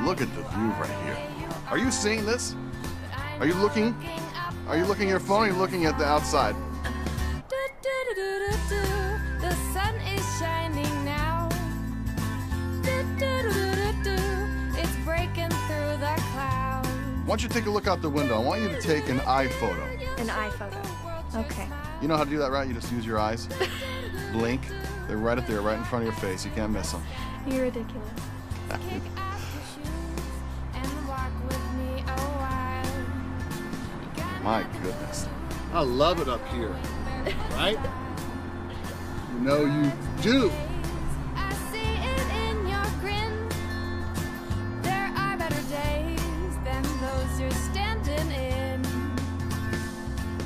Look at the view right here. Are you seeing this? Are you looking? Are you looking at your phone or are you looking at the outside? The sun is shining now. It's breaking through the clouds. I want you to take a look out the window. I want you to take an eye photo. An eye photo. Okay. You know how to do that, right? You just use your eyes. Blink. They're right up there, right in front of your face. You can't miss them. You're ridiculous. My goodness. I love it up here, right? You know you do. I see it in your grin. There are better days than those you're standing in.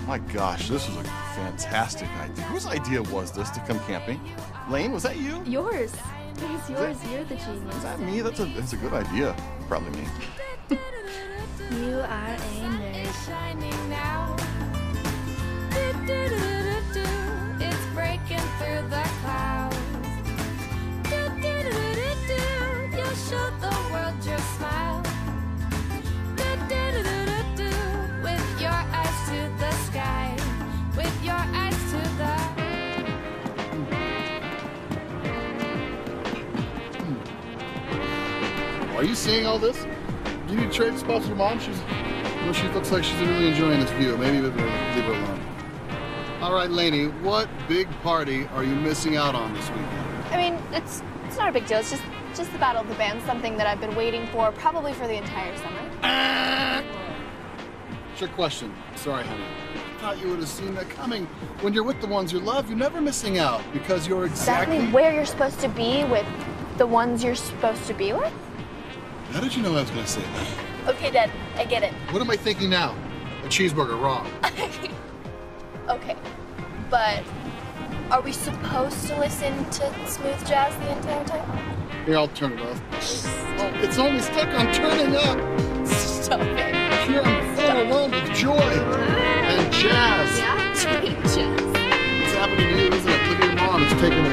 My gosh, this was a fantastic idea. Whose idea was this to come camping? Lane, was that you? Yours. It was yours. You're the genius. Is that me? That's a good idea. Probably me. You are a nerd. Shining now. It's breaking through the clouds. You'll show the world your smile. With your eyes to the sky. With your eyes to the... Are you seeing all this? Do you need to trade spots with your mom? She looks like she's really enjoying this view. Maybe leave her alone. All right, Lainey, what big party are you missing out on this weekend? I mean, it's not a big deal. It's just the Battle of the Bands, something that I've been waiting for probably for the entire summer. Trick question. Sorry, honey. I thought you would have seen that coming. When you're with the ones you love, you're never missing out because you're exactly where you're supposed to be with the ones you're supposed to be with? How did you know I was going to say that? Okay, Dad, I get it. What am I thinking now? A cheeseburger, wrong. Okay, but are we supposed to listen to smooth jazz the entire time? Here, I'll turn it off. Oh, it's only stuck on turning up. Stop it. Here I'm overwhelmed with joy and jazz. Yeah, sweet jazz. It's happening to you, isn't it? Look at your mom. It's taking her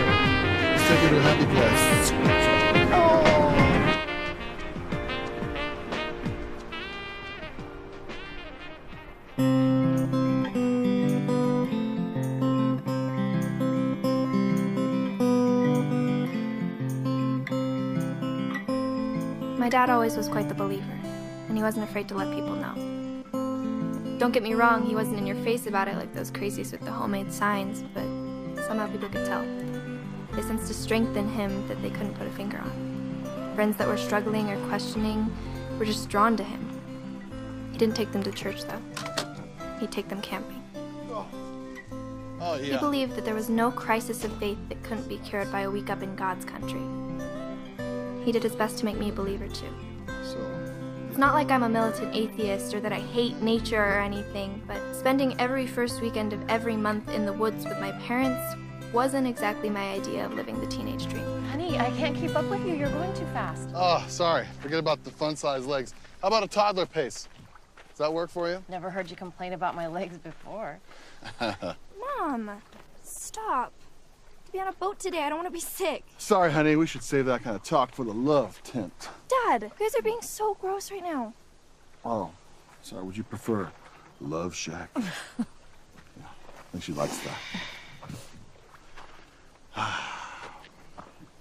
to a happy place. Oh. My dad always was quite the believer, and he wasn't afraid to let people know. Don't get me wrong, he wasn't in your face about it like those crazies with the homemade signs, but somehow people could tell. They sensed a strength in him that they couldn't put a finger on. Friends that were struggling or questioning were just drawn to him. He didn't take them to church, though. He'd take them camping. Oh, yeah. He believed that there was no crisis of faith that couldn't be cured by a week up in God's country. He did his best to make me a believer, too. So, It's not like I'm a militant atheist or that I hate nature or anything, but spending every first weekend of every month in the woods with my parents wasn't exactly my idea of living the teenage dream. Honey, I can't keep up with you. You're going too fast. oh, sorry. Forget about the fun-sized legs. How about a toddler pace? Does that work for you? Never heard you complain about my legs before. Mom, stop. To be on a boat today, I don't want to be sick. Sorry, honey. We should save that kind of talk for the love tent. Dad, you guys are being so gross right now. Oh, sorry. Would you prefer Love Shack? Yeah, I think she likes that.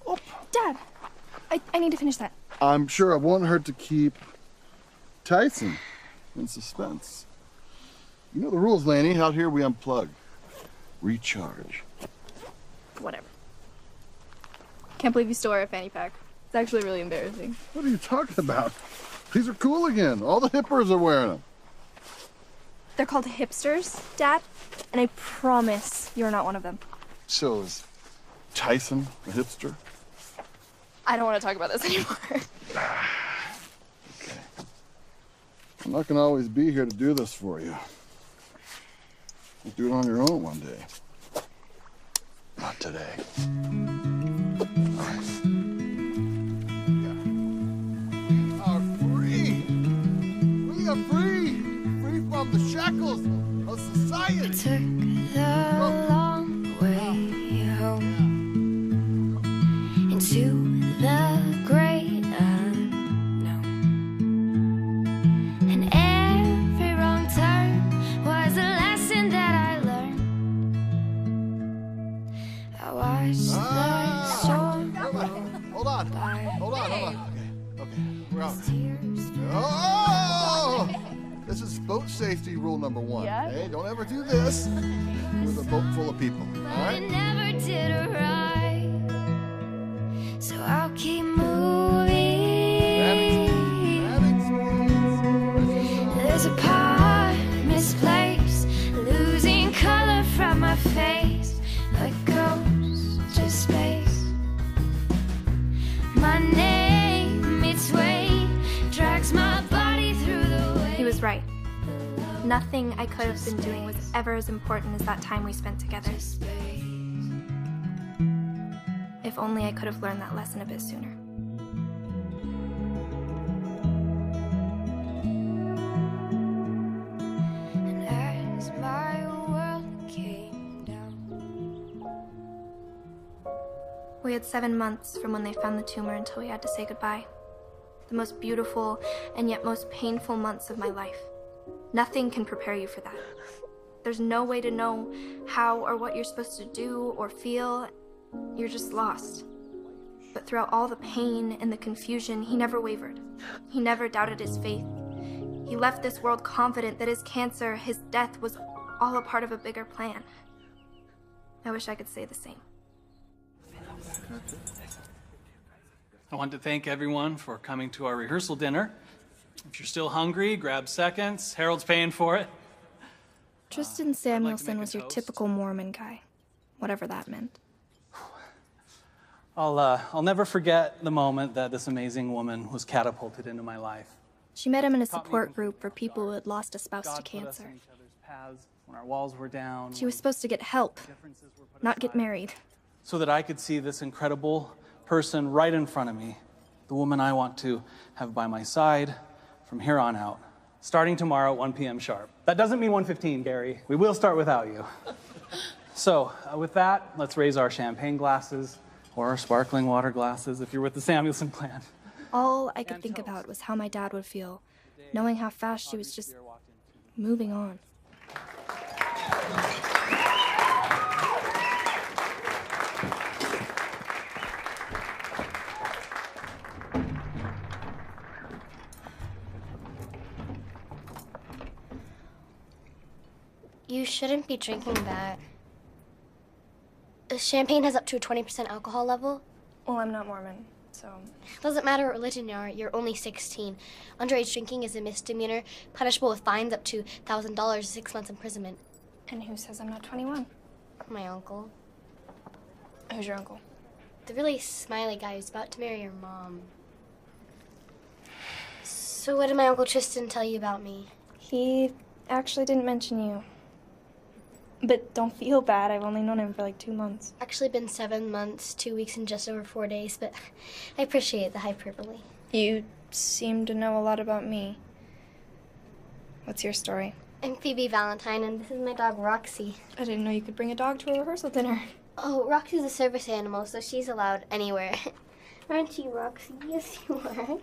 Oh. Dad, I need to finish that. I'm sure it won't hurt to keep Tyson in suspense. You know the rules, Laney. Out here we unplug. Recharge. Whatever. Can't believe you still wear a fanny pack. It's actually really embarrassing. What are you talking about? These are cool again. All the hippers are wearing them. They're called hipsters, Dad, and I promise you're not one of them. So is Tyson a hipster? I don't want to talk about this anymore. Okay. I'm not going to always be here to do this for you. You'll do it on your own one day. Not today. We are free! Free from the shackles of society! Took the long way home into the great unknown. out. tears. Oh! This is boat safety rule number 1. Yeah? Hey, don't ever do this with a boat full of people. All But right? it never did arrive. So I'll keep moving. There's a part misplaced, losing color from my face, like ghosts to space. My name, its weight, drags my body through the way. He was right. Nothing I could have been doing was ever as important as that time we spent together. If only I could have learned that lesson a bit sooner. And as my world came down, We had 7 months from when they found the tumor until we had to say goodbye. The most beautiful and yet most painful months of my life. Nothing can prepare you for that. There's no way to know how or what you're supposed to do or feel. You're just lost. But throughout all the pain and the confusion, he never wavered. He never doubted his faith. He left this world confident that his cancer, his death, was all a part of a bigger plan. I wish I could say the same. I want to thank everyone for coming to our rehearsal dinner. If you're still hungry, grab seconds. Harold's paying for it. Tristan Samuelson was your typical Mormon guy, whatever that meant. I'll never forget the moment that this amazing woman was catapulted into my life. She met him in a support group for people who had lost a spouse to God put us cancer. in each other's paths when our walls were down. She was supposed to get help, differences were put not get aside, married. so that I could see this incredible person right in front of me, the woman I want to have by my side from here on out, starting tomorrow at 1 p.m. sharp. That doesn't mean 1:15, Gary. We will start without you. So, with that, let's raise our champagne glasses, or our sparkling water glasses if you're with the Samuelson clan. All I could think about was how my dad would feel, knowing how fast she was just moving on. You shouldn't be drinking that. Champagne has up to a 20% alcohol level. Well, I'm not Mormon, so... Doesn't matter what religion you are, you're only 16. Underage drinking is a misdemeanor, punishable with fines up to $1,000 and 6 months imprisonment. And who says I'm not 21? My uncle. Who's your uncle? The really smiley guy who's about to marry your mom. So what did my Uncle Tristan tell you about me? He actually didn't mention you. But don't feel bad, I've only known him for like 2 months. Actually been 7 months, 2 weeks, and just over 4 days, but I appreciate the hyperbole. You seem to know a lot about me. What's your story? I'm Phoebe Valentine, and this is my dog Roxy. I didn't know you could bring a dog to a rehearsal dinner. Oh, Roxy's a service animal, so she's allowed anywhere. Aren't you, Roxy? Yes, you are.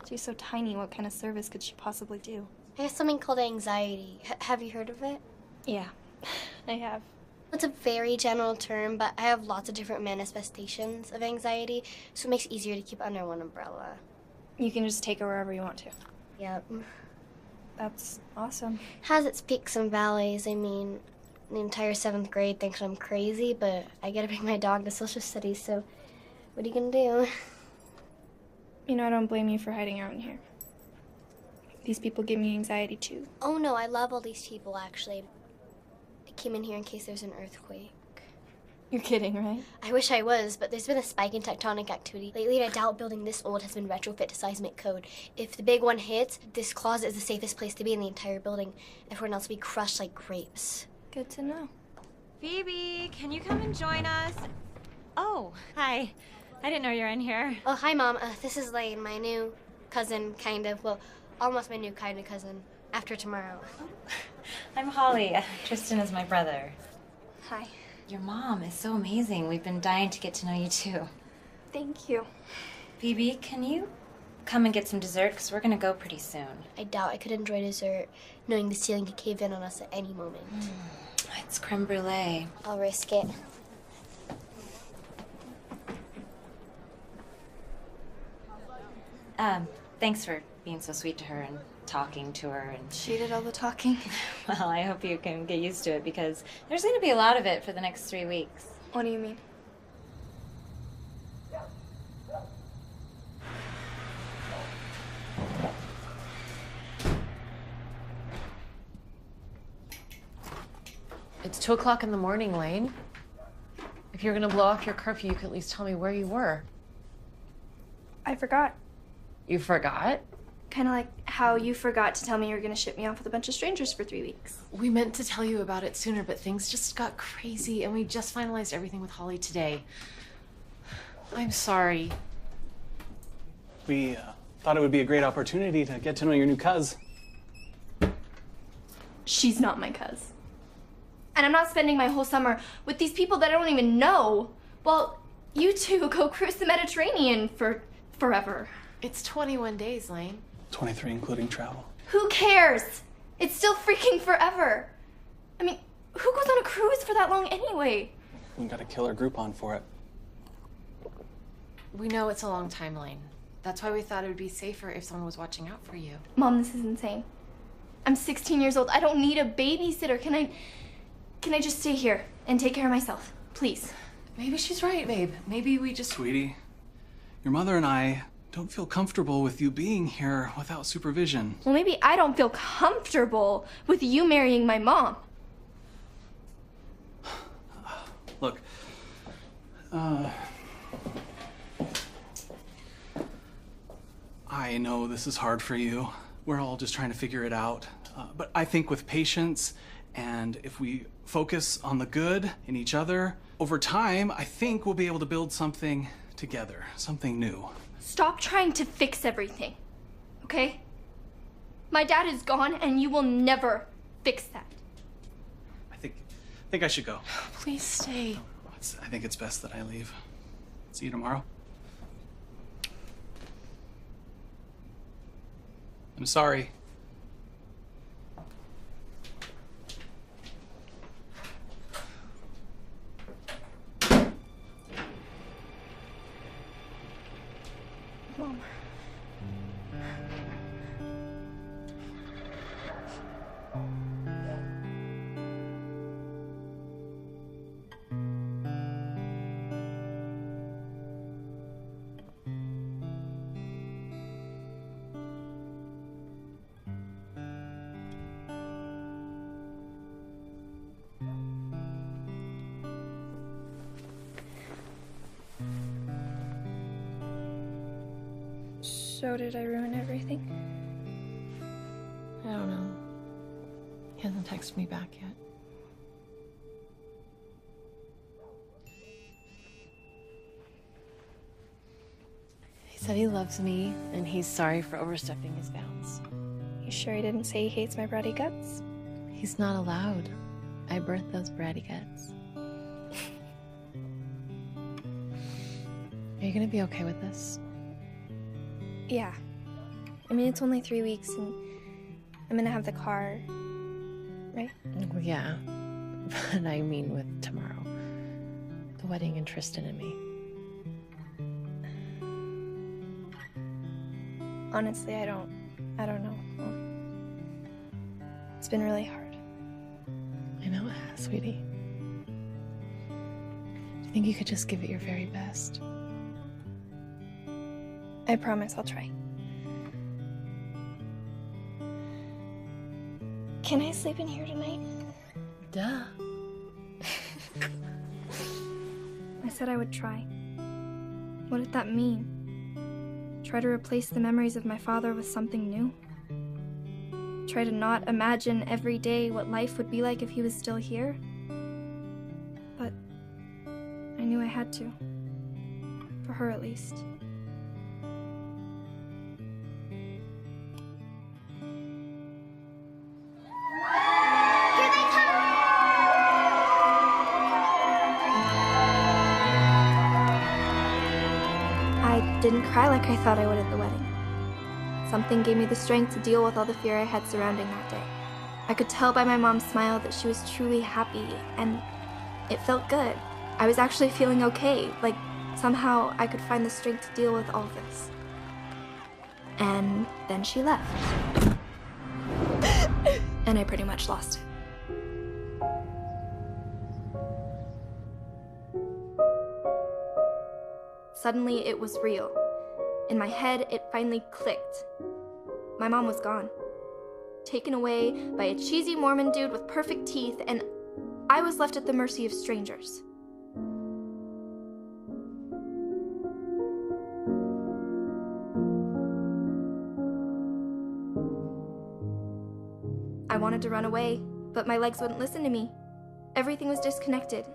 She's so tiny, what kind of service could she possibly do? I have something called anxiety. Have you heard of it? Yeah, I have. It's a very general term, but I have lots of different manifestations of anxiety, so it makes it easier to keep under one umbrella. You can just take her wherever you want to. Yep. That's awesome. Has its peaks and valleys. I mean, the entire 7th grade thinks I'm crazy, but I gotta bring my dog to social studies, so what are you gonna do? You know, I don't blame you for hiding out in here. These people give me anxiety too. Oh no, I love all these people, actually. I came in here in case there's an earthquake. You're kidding, right? I wish I was, but there's been a spike in tectonic activity lately, and I doubt building this old has been retrofit to seismic code. If the big one hits, this closet is the safest place to be in the entire building. Everyone else will be crushed like grapes. Good to know. Phoebe, can you come and join us? Oh, hi. I didn't know you were in here. Oh, hi, Mom. This is Lane, my new cousin, kind of. Well, almost my new kind of cousin. After tomorrow. I'm Holly. Tristan is my brother. Hi. Your mom is so amazing. We've been dying to get to know you, too. Thank you. Phoebe, can you come and get some dessert? Because we're going to go pretty soon. I doubt I could enjoy dessert, knowing the ceiling could cave in on us at any moment. It's creme brulee. I'll risk it. Thanks for being so sweet to her and talking to her and... She did all the talking. Well, I hope you can get used to it because there's going to be a lot of it for the next 3 weeks. What do you mean? It's 2 o'clock in the morning, Lane. If you're gonna blow off your curfew, you could at least tell me where you were. I forgot. You forgot? Kind of like how you forgot to tell me you were going to ship me off with a bunch of strangers for 3 weeks. We meant to tell you about it sooner, but things just got crazy, and we just finalized everything with Holly today. I'm sorry. We thought it would be a great opportunity to get to know your new cuz. She's not my cuz. And I'm not spending my whole summer with these people that I don't even know. Well, you two go cruise the Mediterranean for forever. It's 21 days, Lane. 23, including travel. Who cares? It's still freaking forever. I mean, who goes on a cruise for that long anyway? We got a killer Groupon for it. We know it's a long time, Lane. That's why we thought it would be safer if someone was watching out for you. Mom, this is insane. I'm 16 years old. I don't need a babysitter. Can I just stay here and take care of myself? Please. Maybe she's right, babe. Maybe we just... Sweetie, your mother and I don't feel comfortable with you being here without supervision. Well, maybe I don't feel comfortable with you marrying my mom. Look, I know this is hard for you. We're all just trying to figure it out. But I think with patience and if we focus on the good in each other, over time, I think we'll be able to build something together, something new. Stop trying to fix everything, okay? My dad is gone and you will never fix that. I think I should go. Please stay. I think it's best that I leave. See you tomorrow. I'm sorry. Mom. So did I ruin everything? I don't know. He hasn't texted me back yet. He said he loves me, and he's sorry for overstepping his bounds. You sure he didn't say he hates my bratty guts? He's not allowed. I birthed those bratty guts. Are you gonna be okay with this? Yeah. I mean, it's only 3 weeks and I'm gonna have the car, right? Well, yeah. But I mean with tomorrow. The wedding and Tristan and me. Honestly, I don't know. It's been really hard. I know it has, sweetie. Do you think you could just give it your very best? I promise I'll try. Can I sleep in here tonight? Duh. I said I would try. What did that mean? Try to replace the memories of my father with something new? Try to not imagine every day what life would be like if he was still here? But I knew I had to. For her, at least. I didn't cry like I thought I would at the wedding. Something gave me the strength to deal with all the fear I had surrounding that day. I could tell by my mom's smile that she was truly happy, and it felt good. I was actually feeling okay, like somehow I could find the strength to deal with all this. And then she left. And I pretty much lost it. Suddenly, it was real. In my head, it finally clicked. My mom was gone. Taken away by a cheesy Mormon dude with perfect teeth, and I was left at the mercy of strangers. I wanted to run away, but my legs wouldn't listen to me. Everything was disconnected.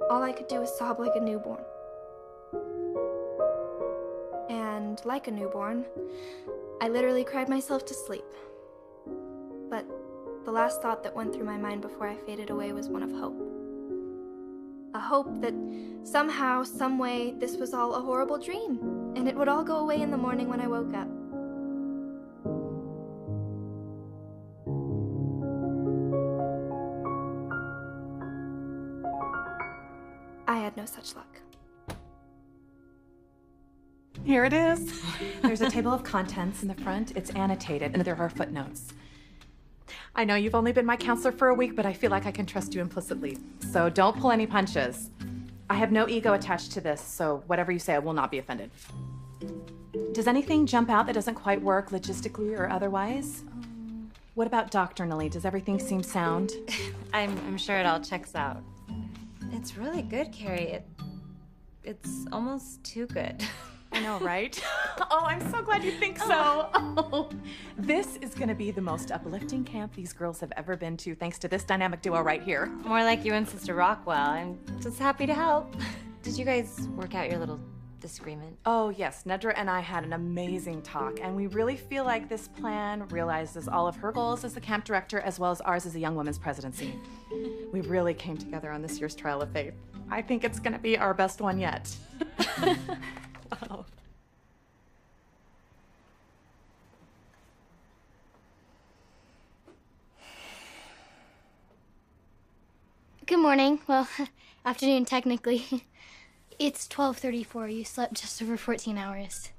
All I could do was sob like a newborn. And like a newborn, I literally cried myself to sleep. But the last thought that went through my mind before I faded away was one of hope. A hope that somehow, someway, this was all a horrible dream, and it would all go away in the morning when I woke up. I had no such luck. Here it is. There's a table of contents in the front. It's annotated, and there are footnotes. I know you've only been my counselor for a week, but I feel like I can trust you implicitly. So don't pull any punches. I have no ego attached to this, so whatever you say, I will not be offended. Does anything jump out that doesn't quite work logistically or otherwise? What about doctrinally? Does everything seem sound? I'm sure it all checks out. It's really good, Carrie. It's almost too good. I know, right? Oh, I'm so glad you think so. Oh, this is gonna be the most uplifting camp these girls have ever been to, thanks to this dynamic duo right here. More like you and Sister Rockwell. I'm just happy to help. Did you guys work out your little disagreement? Oh, yes. Nedra and I had an amazing talk, and we really feel like this plan realizes all of her goals as the camp director as well as ours as a young women's presidency. We really came together on this year's Trial of Faith. I think it's gonna be our best one yet. Wow. Good morning. Well, afternoon technically. It's 12:34. You slept just over 14 hours.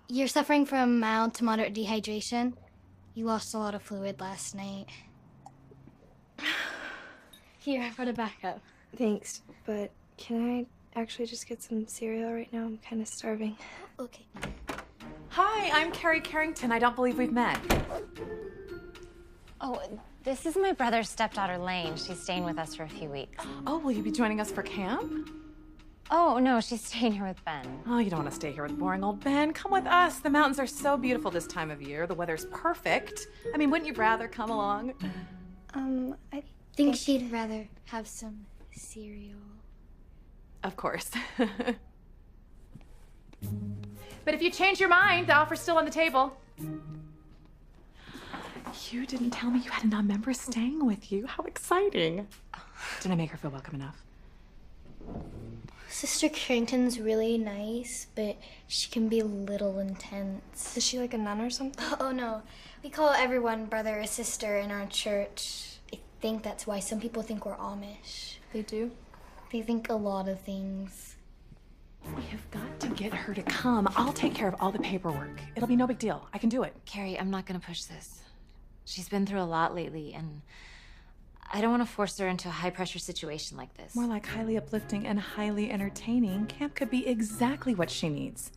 You're suffering from mild to moderate dehydration. You lost a lot of fluid last night. Here, I brought it back up. Thanks, but can I actually just get some cereal right now? I'm kind of starving. Okay. Hi, I'm Carrie Carrington. I don't believe we've met. Oh, this is my brother's stepdaughter, Lane. She's staying with us for a few weeks. Oh, will you be joining us for camp? Oh, no, she's staying here with Ben. Oh, you don't want to stay here with boring old Ben. Come with us. The mountains are so beautiful this time of year. The weather's perfect. I mean, wouldn't you rather come along? I think she'd rather have some cereal. Of course. But if you change your mind, the offer's still on the table. You didn't tell me you had a non-member staying with you. How exciting. Did I make her feel welcome enough? Sister Carrington's really nice, but she can be a little intense. Is she like a nun or something? Oh no, we call everyone brother or sister in our church. I think that's why some people think we're Amish. They do? They think a lot of things. We have got to get her to come. I'll take care of all the paperwork. It'll be no big deal. I can do it. Carrie, I'm not gonna push this. She's been through a lot lately, and I don't want to force her into a high-pressure situation like this. More like highly uplifting and highly entertaining. Camp could be exactly what she needs.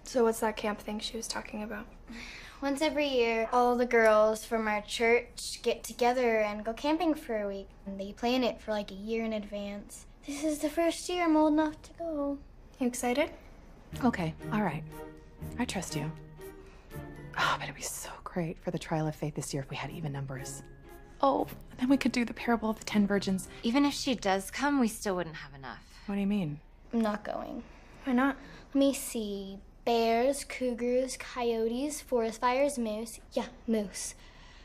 So what's that camp thing she was talking about? Once every year, all the girls from our church get together and go camping for a week. And they plan it for like a year in advance. This is the first year I'm old enough to go. You excited? Okay, all right. I trust you. Oh, but it'd be so great for the Trial of Faith this year if we had even numbers. Oh, and then we could do the parable of the 10 virgins. Even if she does come, we still wouldn't have enough. What do you mean? I'm not going. Why not? Let me see. Bears, cougars, coyotes, forest fires, moose. Yeah, moose.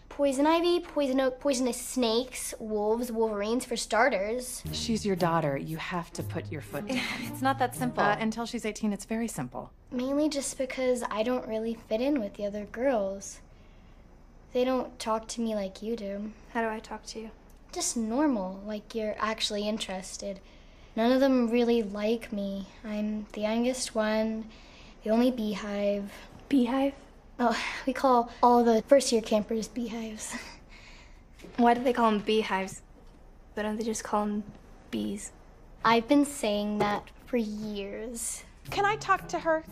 Poison ivy, poison oak, poisonous snakes, wolves, wolverines for starters. She's your daughter. You have to put your foot down. It's not that simple. Until she's 18, it's very simple. Mainly just because I don't really fit in with the other girls. They don't talk to me like you do. How do I talk to you? Just normal, like you're actually interested. None of them really like me. I'm the youngest one. The only beehive. Beehive? Oh, we call all the first-year campers beehives. Why do they call them beehives? Why don't they just call them bees? I've been saying that for years. Can I talk to her?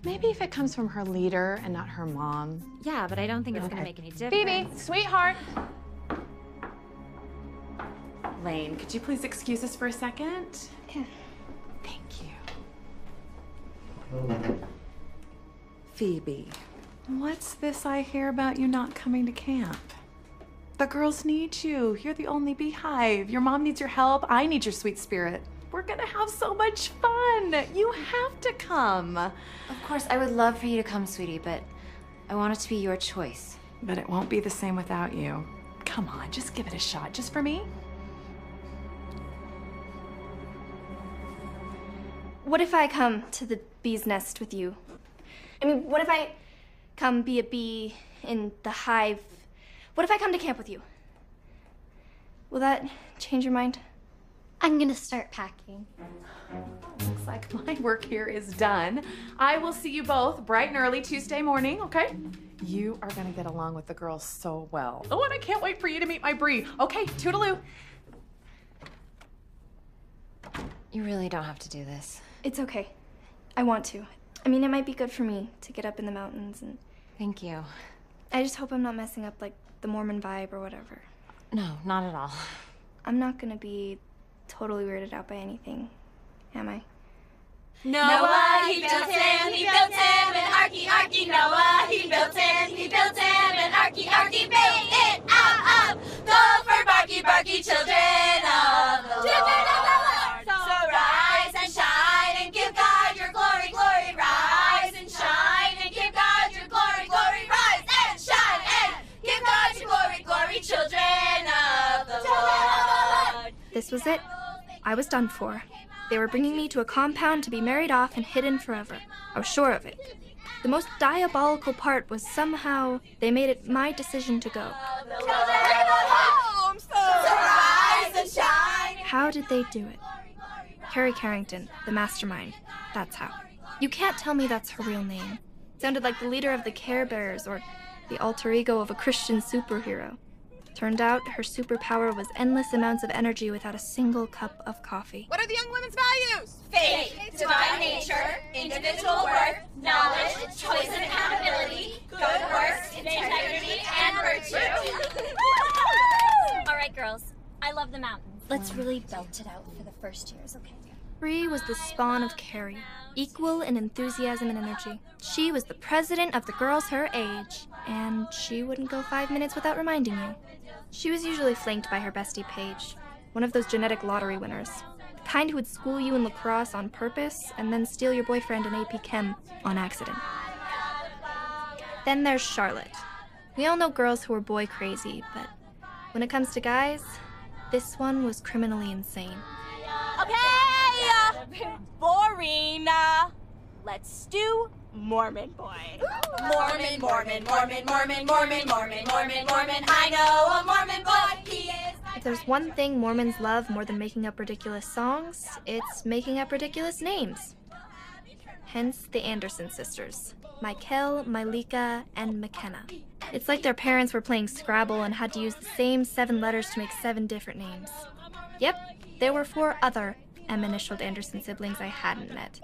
Maybe if it comes from her leader and not her mom. Yeah, but I don't think it's gonna make any difference. Phoebe, sweetheart. Lane, could you please excuse us for a second? Yeah. Thank you. Phoebe, what's this I hear about you not coming to camp? The girls need you. You're the only beehive. Your mom needs your help. I need your sweet spirit. We're gonna have so much fun. You have to come. Of course, I would love for you to come, sweetie, but I want it to be your choice. But it won't be the same without you. Come on, just give it a shot, just for me. What if I come to the bee's nest with you? I mean, what if I come be a bee in the hive? What if I come to camp with you? Will that change your mind? I'm gonna start packing. Looks like my work here is done. I will see you both bright and early Tuesday morning, okay? You are gonna get along with the girls so well. Oh, and I can't wait for you to meet my Bree. Okay, toodaloo. You really don't have to do this. It's okay. I want to. I mean, it might be good for me to get up in the mountains and... Thank you. I just hope I'm not messing up, like, the Mormon vibe or whatever. No, not at all. I'm not gonna be totally weirded out by anything, am I? Noah, he built him an arky, Noah, he built him an arky, made it out of gopher, barky, children of the Lord. So rise and shine and give God your glory, rise and shine and give God your glory, rise and shine and give God your glory, children of the Lord. This was it. I was done for. They were bringing me to a compound to be married off and hidden forever. I was sure of it. The most diabolical part was somehow they made it my decision to go. How did they do it? Carrie Carrington, the mastermind. That's how. You can't tell me that's her real name. It sounded like the leader of the Care Bears or the alter ego of a Christian superhero. Turned out her superpower was endless amounts of energy without a single cup of coffee. What are the young women's values? Faith, divine nature, individual worth, knowledge, choice and accountability, good works, integrity, and virtue. All right, girls. I love the mountains. Let's really belt it out for the first years, okay? Bree was the spawn of Carrie, equal in enthusiasm and energy. She was the president of the girls her age, and she wouldn't go 5 minutes without reminding you. She was usually flanked by her bestie Paige, one of those genetic lottery winners, the kind who would school you in lacrosse on purpose and then steal your boyfriend in AP Chem on accident. Then there's Charlotte. We all know girls who are boy crazy, but when it comes to guys, this one was criminally insane. Okay, boring. Let's do Mormon boy. Mormon. I know a Mormon boy. He is. If there's one thing Mormons love more than making up ridiculous songs, it's making up ridiculous names. Hence the Anderson sisters, Michael, Mylika, and McKenna. It's like their parents were playing Scrabble and had to use the same 7 letters to make 7 different names. Yep, there were 4 other M-initialed Anderson siblings I hadn't met.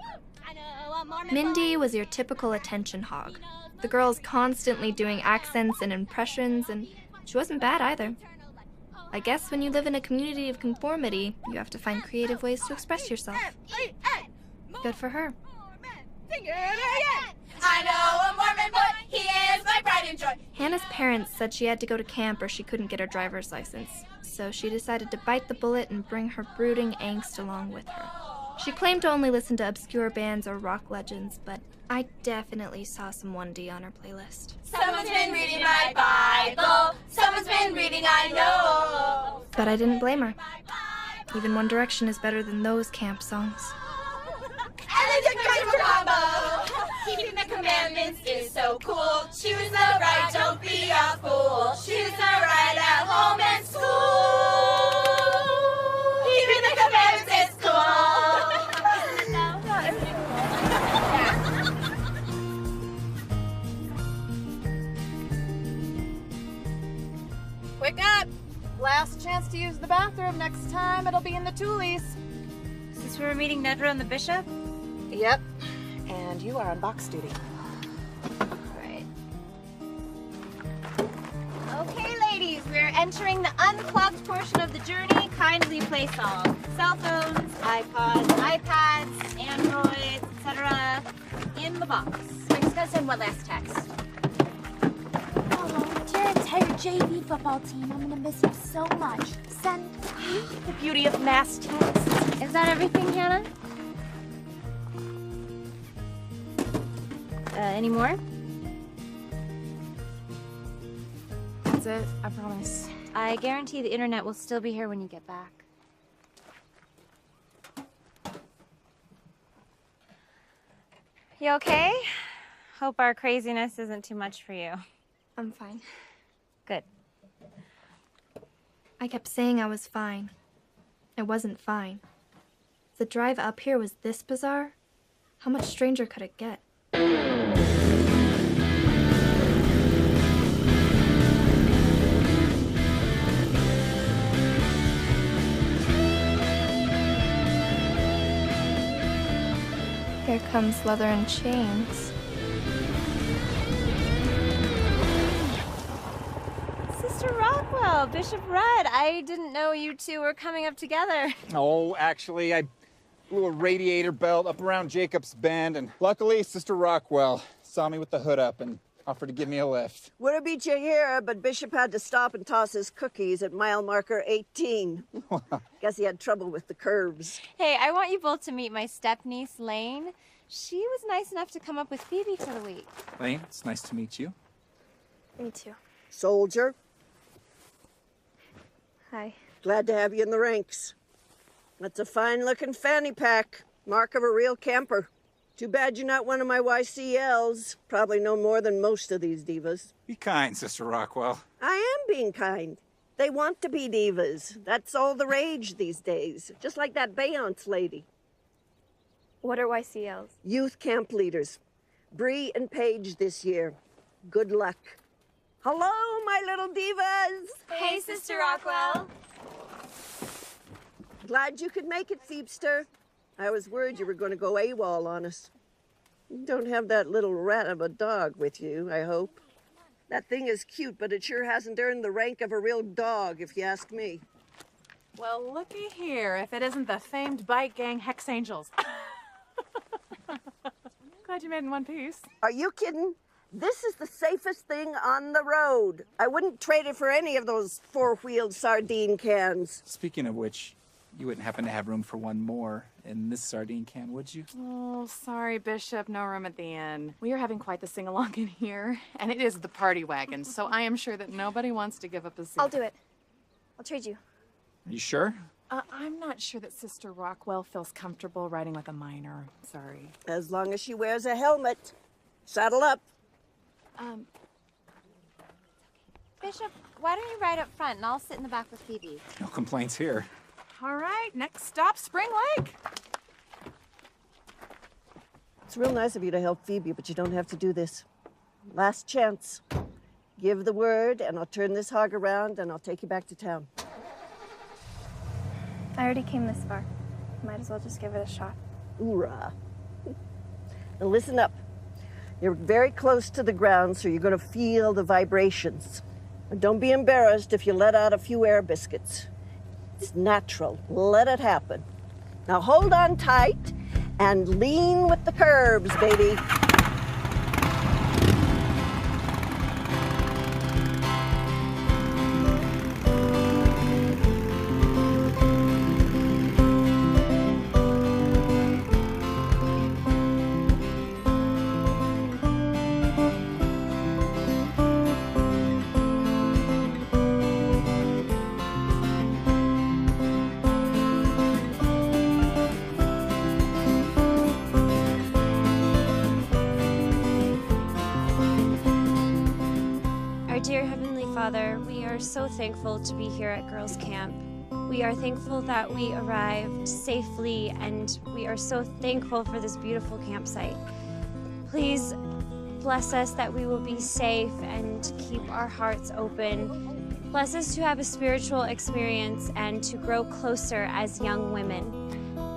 Mindy was your typical attention hog. The girls constantly doing accents and impressions, and she wasn't bad either. I guess when you live in a community of conformity, you have to find creative ways to express yourself. Good for her. I know a Mormon boy. He is my pride and joy. Hannah's parents said she had to go to camp or she couldn't get her driver's license, so she decided to bite the bullet and bring her brooding angst along with her. She claimed to only listen to obscure bands or rock legends, but I definitely saw some 1D on her playlist. Someone's been reading my Bible. Someone's been reading, I know. But I didn't blame her. Even One Direction is better than those camp songs. And it's a great combo. Keeping the commandments is so cool. Choose the right, don't be a fool. Choose the right at home and school. Keeping the commandments is cool. Wake up! Last chance to use the bathroom. Next time, it'll be in the Toolies. Is this where we're meeting Nedra and the Bishop? Yep. And you are on box duty. Right. Okay, ladies, we're entering the unclogged portion of the journey. Kindly place all cell phones, iPads, Androids, etc. in the box. We're just gonna send one last text. Oh, to your entire JV football team, I'm gonna miss you so much. Send. The beauty of mass text. Is that everything, Hannah? Any more? That's it, I promise. I guarantee the internet will still be here when you get back. You okay? Hope our craziness isn't too much for you. I'm fine. Good. I kept saying I was fine. I wasn't fine. The drive up here was this bizarre. How much stranger could it get? Here comes Leather and Chains. Sister Rockwell, Bishop Rudd. I didn't know you two were coming up together. Oh, actually, I blew a radiator belt up around Jacob's Bend, and luckily, Sister Rockwell saw me with the hood up and offered to give me a lift. Would have beat you here, but Bishop had to stop and toss his cookies at mile marker 18. Guess he had trouble with the curbs. Hey, I want you both to meet my step-niece, Lane. She was nice enough to come up with Phoebe for the week. Lane, it's nice to meet you. Me too. Soldier, Hi. glad to have you in the ranks. That's a fine-looking fanny pack, mark of a real camper. Too bad you're not one of my YCLs. Probably know more than most of these divas. Be kind, Sister Rockwell. I am being kind. They want to be divas. That's all the rage these days. Just like that Beyonce lady. What are YCLs? Youth camp leaders. Bree and Paige this year. Good luck. Hello, my little divas. Hey, Sister Rockwell. Glad you could make it, Phoebster. I was worried you were going to go AWOL on us. You don't have that little rat of a dog with you, I hope. That thing is cute, but it sure hasn't earned the rank of a real dog, if you ask me. Well, looky here, if it isn't the famed bike gang Hex Angels. Glad you made it in one piece. Are you kidding? This is the safest thing on the road. I wouldn't trade it for any of those four-wheeled sardine cans. Speaking of which, you wouldn't happen to have room for one more in this sardine can, would you? Oh, sorry, Bishop. No room at the inn. We are having quite the sing-along in here, and it is the party wagon, so I am sure that nobody wants to give up a seat. I'll do it. I'll trade you. Are you sure? I'm not sure that Sister Rockwell feels comfortable riding with a minor. Sorry. As long as she wears a helmet. Saddle up. Bishop, why don't you ride up front and I'll sit in the back with Phoebe? No complaints here. All right, next stop, Spring Lake. It's real nice of you to help Phoebe, but you don't have to do this. Last chance. Give the word, and I'll turn this hog around, and I'll take you back to town. I already came this far. Might as well just give it a shot. Hoorah. Now listen up. You're very close to the ground, so you're going to feel the vibrations. And don't be embarrassed if you let out a few air biscuits. It's natural. Let it happen. Now hold on tight and lean with the curbs, baby. Dear Heavenly Father, we are so thankful to be here at Girls Camp. We are thankful that we arrived safely, and we are so thankful for this beautiful campsite. Please bless us that we will be safe and keep our hearts open. Bless us to have a spiritual experience and to grow closer as young women.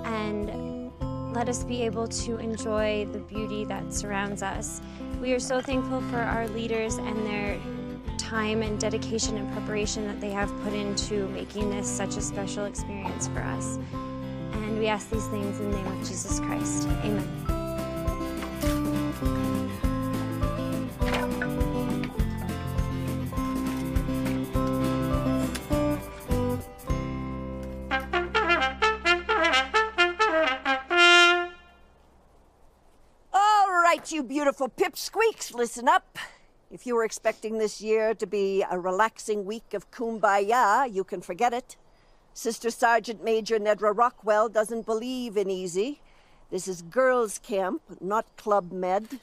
And let us be able to enjoy the beauty that surrounds us. We are so thankful for our leaders and their time and dedication and preparation that they have put into making this such a special experience for us. And we ask these things in the name of Jesus Christ. Amen. All right, you beautiful pipsqueaks, listen up. If you were expecting this year to be a relaxing week of kumbaya, you can forget it. Sister Sergeant Major Nedra Rockwell doesn't believe in easy. This is girls' camp, not Club Med.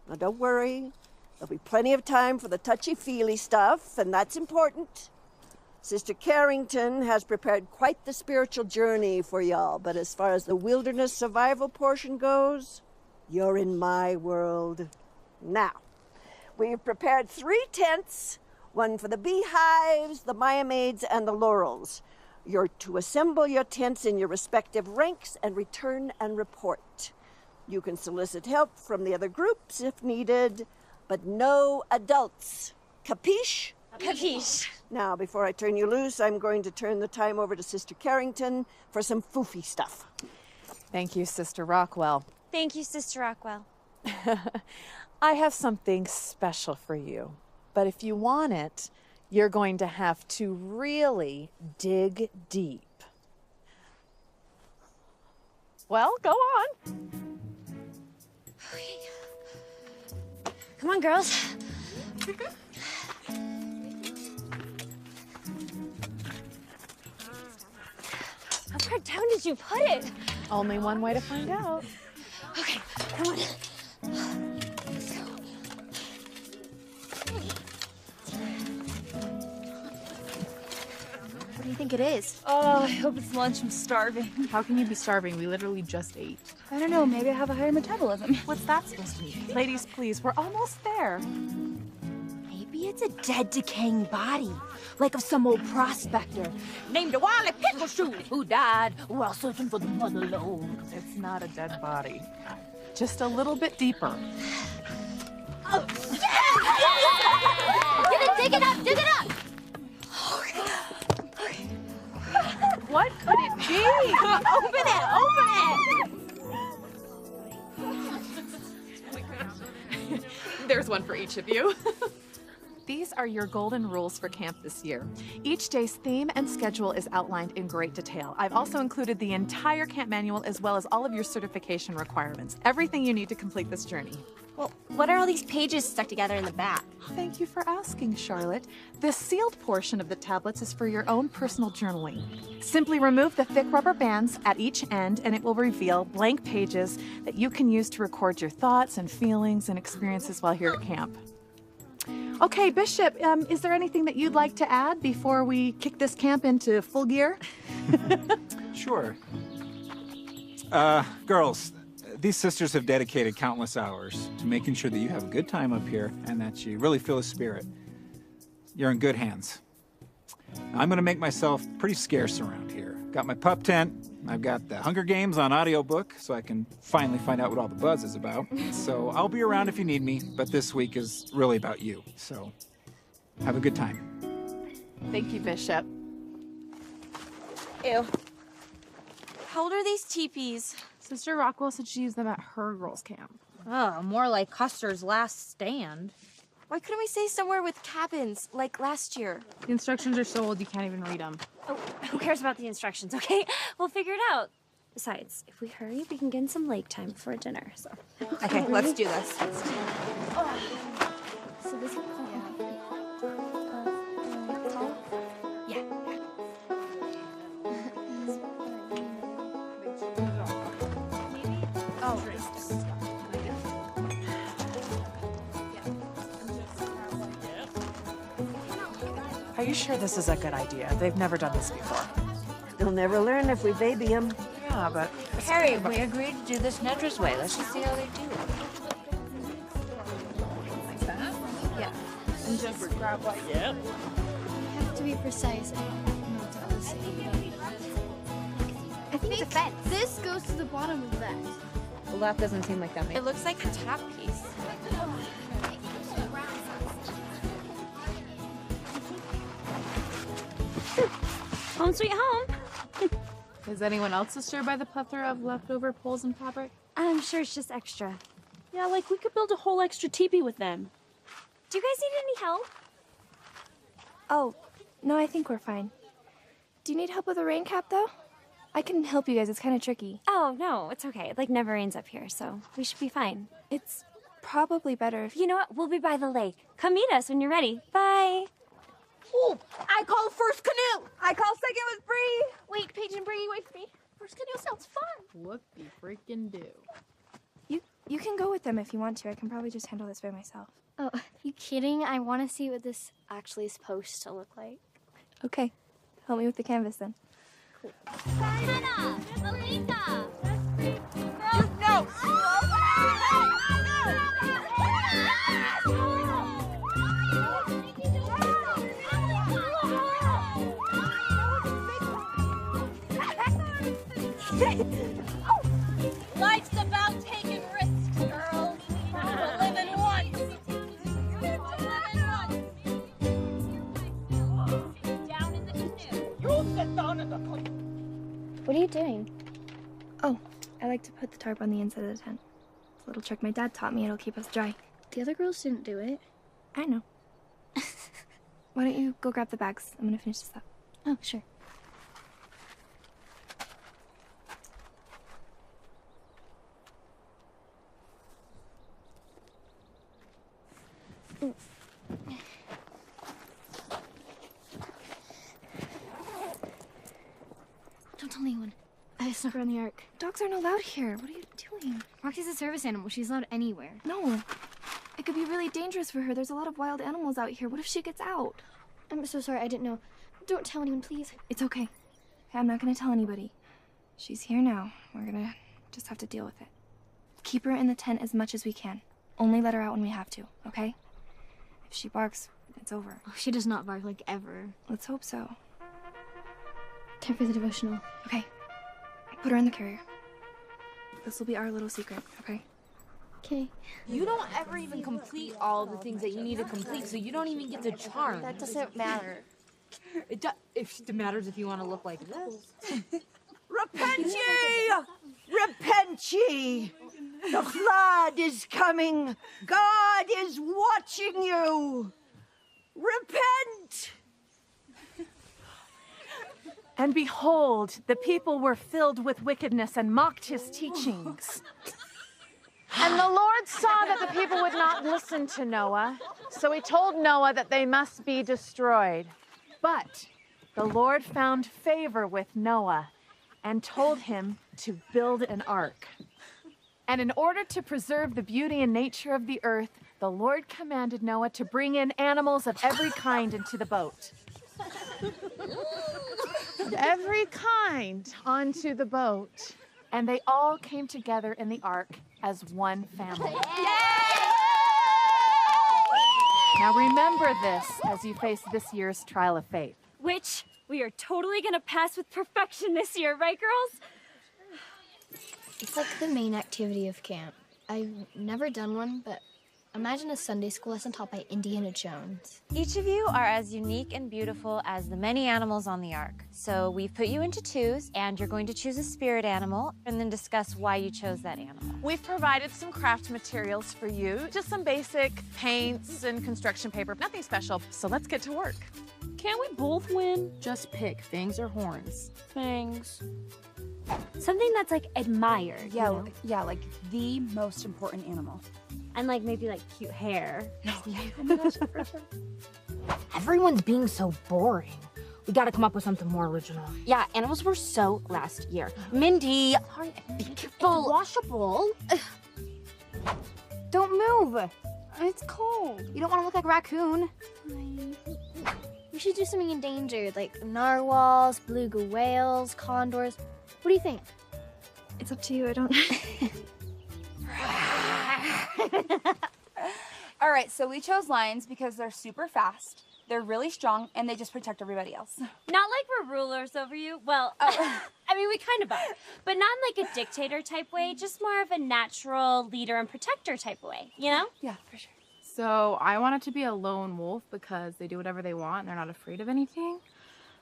Now don't worry, there'll be plenty of time for the touchy-feely stuff, and that's important. Sister Carrington has prepared quite the spiritual journey for y'all, but as far as the wilderness survival portion goes, you're in my world. Now, we've prepared 3 tents, one for the beehives, the Maya maids, and the laurels. You're to assemble your tents in your respective ranks and return and report. You can solicit help from the other groups if needed, but no adults. Capiche? Capiche. Now, before I turn you loose, I'm going to turn the time over to Sister Carrington for some foofy stuff. Thank you, Sister Rockwell. Thank you, Sister Rockwell. I have something special for you, but if you want it, you're going to have to really dig deep. Well, go on. Come on, girls. How far down did you put it? Only one way to find out. Okay, come on. What do you think it is? Oh, I hope it's lunch. I'm starving. How can you be starving? We literally just ate. I don't know. Maybe I have a higher metabolism. What's that supposed to mean? Ladies, please, we're almost there. Maybe it's a dead, decaying body, like of some old prospector named Wally Pickleshoe, who died while searching for the mother lode. It's not a dead body. Just a little bit deeper. Oh, Dig it up! Dig it up! What could it be? Open it! Open it! There's one for each of you. These are your golden rules for camp this year. Each day's theme and schedule is outlined in great detail. I've also included the entire camp manual as well as all of your certification requirements. Everything you need to complete this journey. Well, what are all these pages stuck together in the back? Thank you for asking, Charlotte. The sealed portion of the tablets is for your own personal journaling. Simply remove the thick rubber bands at each end and it will reveal blank pages that you can use to record your thoughts and feelings and experiences while here at camp. Okay, Bishop, is there anything that you'd like to add before we kick this camp into full gear? Sure. Girls, these sisters have dedicated countless hours to making sure that you have a good time up here and that you really feel the spirit. You're in good hands. I'm going to make myself pretty scarce around here. Got my pup tent. I've got the Hunger Games on audiobook, so I can finally find out what all the buzz is about. So I'll be around if you need me, but this week is really about you. So have a good time. Thank you, Bishop. Ew. How old are these teepees? Sister Rockwell said she used them at her girls' camp. Oh, more like Custer's last stand. Why couldn't we stay somewhere with cabins, like last year? The instructions are so old you can't even read them. Oh, who cares about the instructions, okay? We'll figure it out. Besides, if we hurry, we can get in some lake time before dinner, so. Okay, let's do this. Oh. So this one? Yeah. Oh, Are you sure this is a good idea? They've never done this before. They'll never learn if we baby them. Yeah, but... Harry, we agreed to do this Nedra's way. Let's just see how they do it. Like that? Yeah. And just grab like... Yep. To be precise, not to oversee. I think it's a fence. This goes to the bottom of that. Well, that doesn't seem like that makes. It looks like a top piece. Home sweet home. Is anyone else disturbed by the plethora of leftover poles and fabric? I'm sure it's just extra. Yeah, like we could build a whole extra teepee with them. Do you guys need any help? Oh, no, I think we're fine. Do you need help with a rain cap, though? I can help you guys. It's kind of tricky. Oh, no, it's okay. It like never rains up here, so we should be fine. It's probably better if... You know what? We'll be by the lake. Come meet us when you're ready. Bye. Oh, I call first canoe. I call second with Bree. Wait, Paige and Bree, wait for me. First canoe sounds fun. Whoop-de freaking do. You can go with them if you want to. I can probably just handle this by myself. Oh, you kidding? I want to see what this actually is supposed to look like. Okay. Help me with the canvas, then. Hannah! Melissa! No! Life's about taking risks, girls. We're living once. Down in the canoe. You sit down in the canoe. What are you doing? Oh, I like to put the tarp on the inside of the tent. It's a little trick my dad taught me. It'll keep us dry. The other girls didn't do it. I know. Why don't you go grab the bags? I'm gonna finish this up. Oh, sure. Don't tell anyone. I snuck around the ark. Dogs aren't allowed here. What are you doing? Roxy's a service animal. She's allowed anywhere. No. It could be really dangerous for her. There's a lot of wild animals out here. What if she gets out? I'm so sorry. I didn't know. Don't tell anyone, please. It's okay. I'm not gonna tell anybody. She's here now. We're gonna just have to deal with it. Keep her in the tent as much as we can. Only let her out when we have to, okay? If she barks, it's over. Oh, she does not bark, like, ever. Let's hope so. Time for the devotional. Okay. Put her in the carrier. This will be our little secret, okay? Okay. You don't ever even complete all the things that you need to complete, so you don't even get the charm. That doesn't matter. It matters if you want to look like this. Repent ye! Repent ye! The flood is coming. God is watching you. Repent! And behold, the people were filled with wickedness and mocked his teachings. And the Lord saw that the people would not listen to Noah, so he told Noah that they must be destroyed. But the Lord found favor with Noah and told him to build an ark. And in order to preserve the beauty and nature of the earth, the Lord commanded Noah to bring in animals of every kind into the boat. Every kind onto the boat. And they all came together in the ark as one family. Now remember this as you face this year's trial of faith. Which we are totally gonna pass with perfection this year, right, girls? It's like the main activity of camp. I've never done one, but imagine a Sunday school lesson taught by Indiana Jones. Each of you are as unique and beautiful as the many animals on the ark. So we've put you into twos, and you're going to choose a spirit animal and then discuss why you chose that animal. We've provided some craft materials for you, just some basic paints and construction paper, nothing special. So let's get to work. Can't we both win? Just pick fangs or horns. Fangs. Something that's like admired. Yeah, you know? yeah, like the most important animal. And like maybe like cute hair. Everyone's being so boring. We gotta come up with something more original. Yeah, animals were so last year. Mindy, be careful. Washable. Don't move. It's cold. You don't want to look like a raccoon. We should do something endangered, like narwhals, beluga whales, condors. What do you think? It's up to you. I don't... All right, so we chose lions because they're super fast, They're really strong, and they just protect everybody else. Not like we're rulers over you. Well, I mean, we kind of are. But not in like a dictator type way, just more of a natural leader and protector type way, you know? Yeah, for sure. So I wanted to be a lone wolf because they do whatever they want and they're not afraid of anything.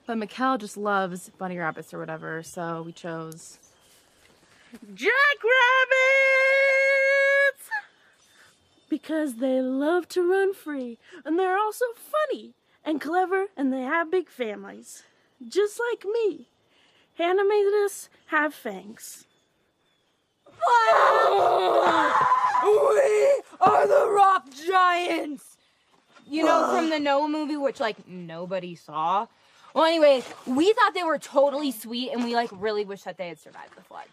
But Mikkel just loves bunny rabbits or whatever, so we chose jackrabbits! Because they love to run free, and they're also funny and clever, and they have big families. Just like me. Hannah made us have fangs. We are the rock giants! You know, from the Noah movie, which, like, nobody saw. Well, anyways, we thought they were totally sweet, and we, like, really wish that they had survived the flood.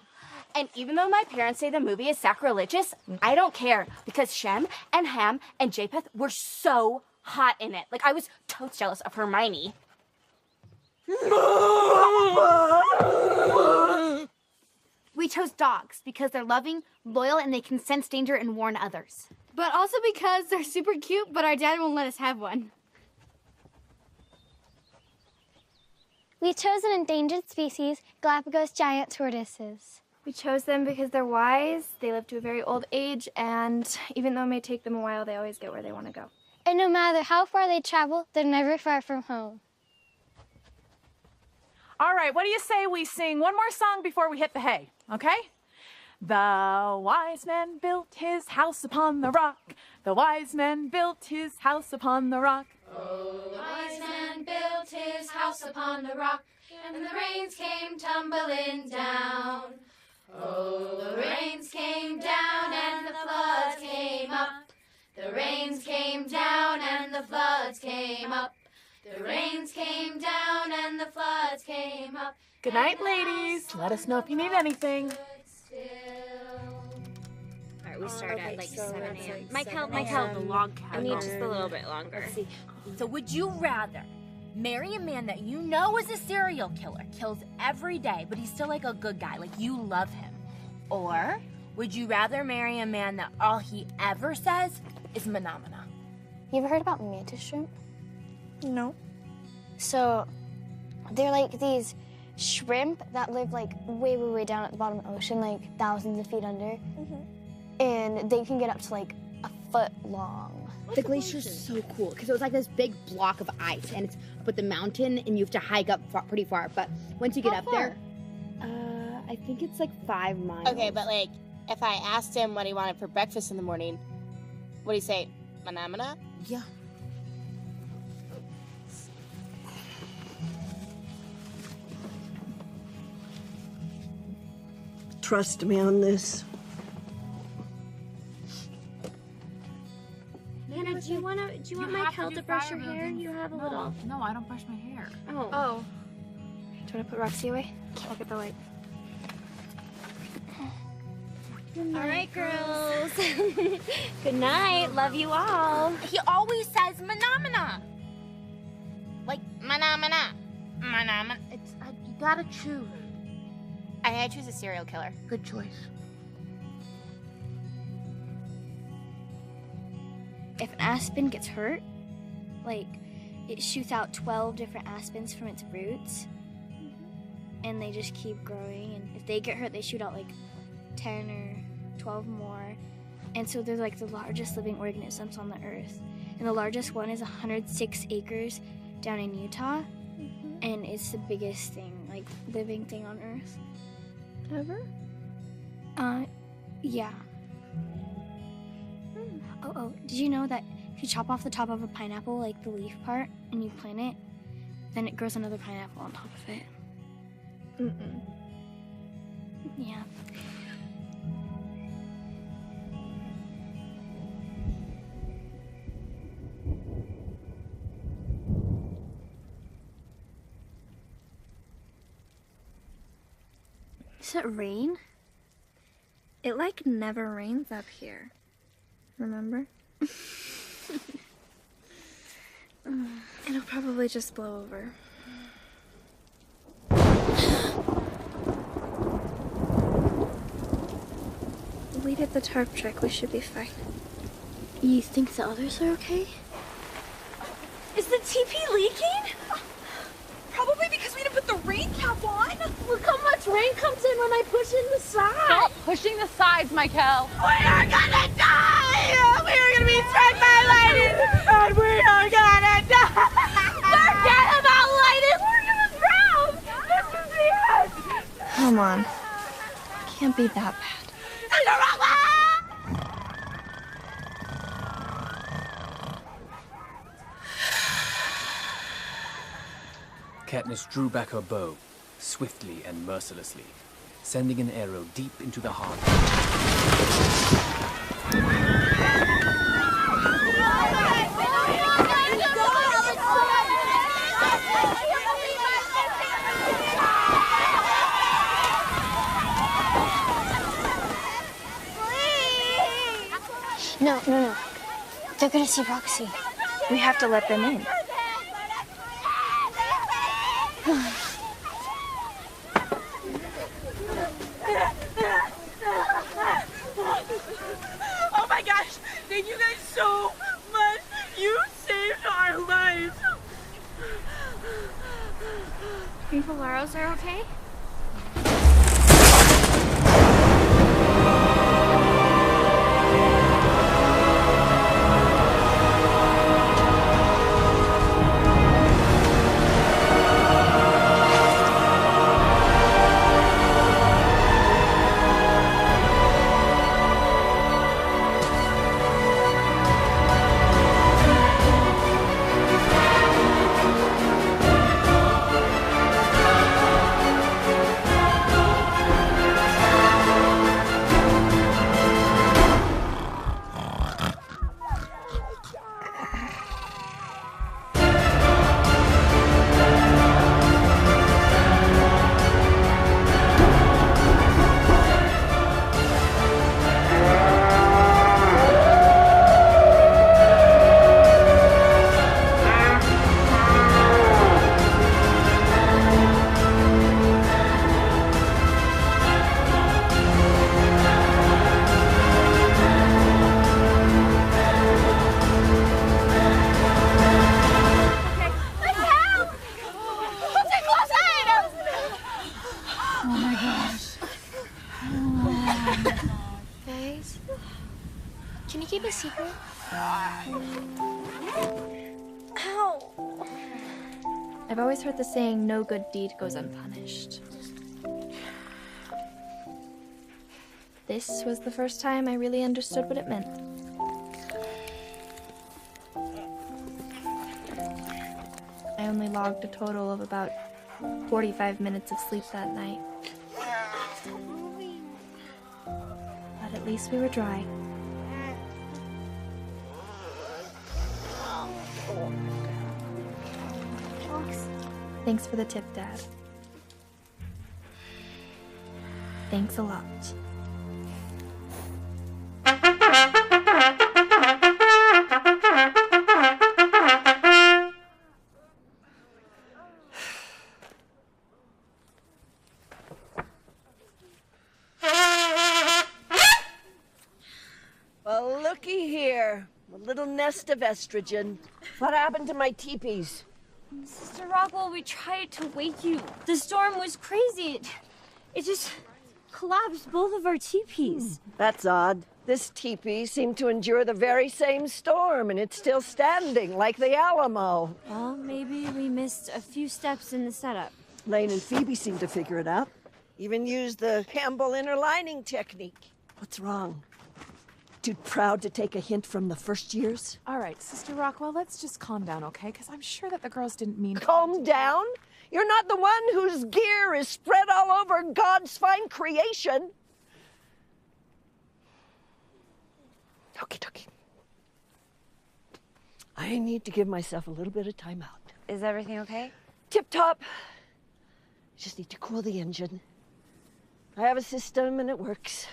And even though my parents say the movie is sacrilegious, I don't care, because Shem and Ham and Japheth were so hot in it. Like, I was totes jealous of Hermione. We chose dogs because they're loving, loyal, and they can sense danger and warn others. But also because they're super cute, but our dad won't let us have one. We chose an endangered species, Galapagos giant tortoises. We chose them because they're wise, they live to a very old age, and even though it may take them a while, they always get where they want to go. And no matter how far they travel, they're never far from home. All right, what do you say we sing one more song before we hit the hay, okay? The wise man built his house upon the rock. The wise man built his house upon the rock. Oh, the wise man built his house upon the rock, and the rains came tumbling down. Oh, the rains came down and the floods came up. The rains came down and the floods came up. The rains came down and the floods came up. Good night, ladies. Let us know if you need anything. All right, we start at like 7 a.m. Michael, the log cabin. I need just a little bit longer. Let's see. So would you rather marry a man that you know is a serial killer, kills every day, but he's still like a good guy, like you love him? Or would you rather marry a man that all he ever says is manamana? You ever heard about mantis shrimp? No. So, they're like these shrimp that live like way, way, way down at the bottom of the ocean, like thousands of feet under. And they can get up to like a foot long. The glacier's so cool because it was like this big block of ice, and it's up at the mountain, and you have to hike up pretty far. But once you get up there, I think it's like 5 miles. Okay, but like, if I asked him what he wanted for breakfast in the morning, would he say, manamana? Yeah. Trust me on this. Nana, do you want Michael to brush your hair? You have a little. No, I don't brush my hair. Oh. Do you want to put Roxy away? I'll get the light. All right, girls. Good night. Love you all. He always says manamana. Like manamana. Manamana. It's you gotta choose. I choose a serial killer. Good choice. If an aspen gets hurt, like it shoots out 12 different aspens from its roots, and they just keep growing. And if they get hurt, they shoot out like 10 or 12 more. And so they're like the largest living organisms on the earth. And the largest one is 106 acres down in Utah. And it's the biggest thing, like living thing on earth. Ever? Yeah. Oh, did you know that if you chop off the top of a pineapple, like the leaf part, and you plant it, then it grows another pineapple on top of it? Yeah. Does it rain? It like never rains up here. Remember? It'll probably just blow over. We did the tarp trick. We should be fine. You think the others are okay? Is the teepee leaking? Probably because we didn't put the rain cap on. Look how much rain comes in when I push in the side. Stop pushing the sides, Michael. We are gonna die! We are gonna be struck by lightning! And we are gonna die! Forget about lightning! We're gonna drown! This is the end! Come on. It can't be that bad. Katniss drew back her bow, swiftly and mercilessly, sending an arrow deep into the heart. No. They're gonna see Roxy. We have to let them in. Oh my gosh! Thank you guys so much! You saved our lives! Think Valeros are okay? Can you keep a secret? Ow! I've always heard the saying, no good deed goes unpunished. This was the first time I really understood what it meant. I only logged a total of about 45 minutes of sleep that night. But at least we were dry. Thanks for the tip, Dad. Thanks a lot. Well, looky here. A little nest of estrogen. What happened to my teepees? Sister Rockwell, we tried to wake you. The storm was crazy. It just collapsed both of our teepees. That's odd. This teepee seemed to endure the very same storm, and it's still standing, like the Alamo. Well, maybe we missed a few steps in the setup. Lane and Phoebe seem to figure it out. Even used the Campbell inner lining technique. What's wrong? Too proud to take a hint from the first years? All right, Sister Rockwell, let's just calm down, okay? Because I'm sure that the girls didn't mean to... Calm down? You're not the one whose gear is spread all over God's fine creation. Okie dokie. I need to give myself a little bit of time out. Is everything okay? Tip-top. Just need to cool the engine. I have a system and it works.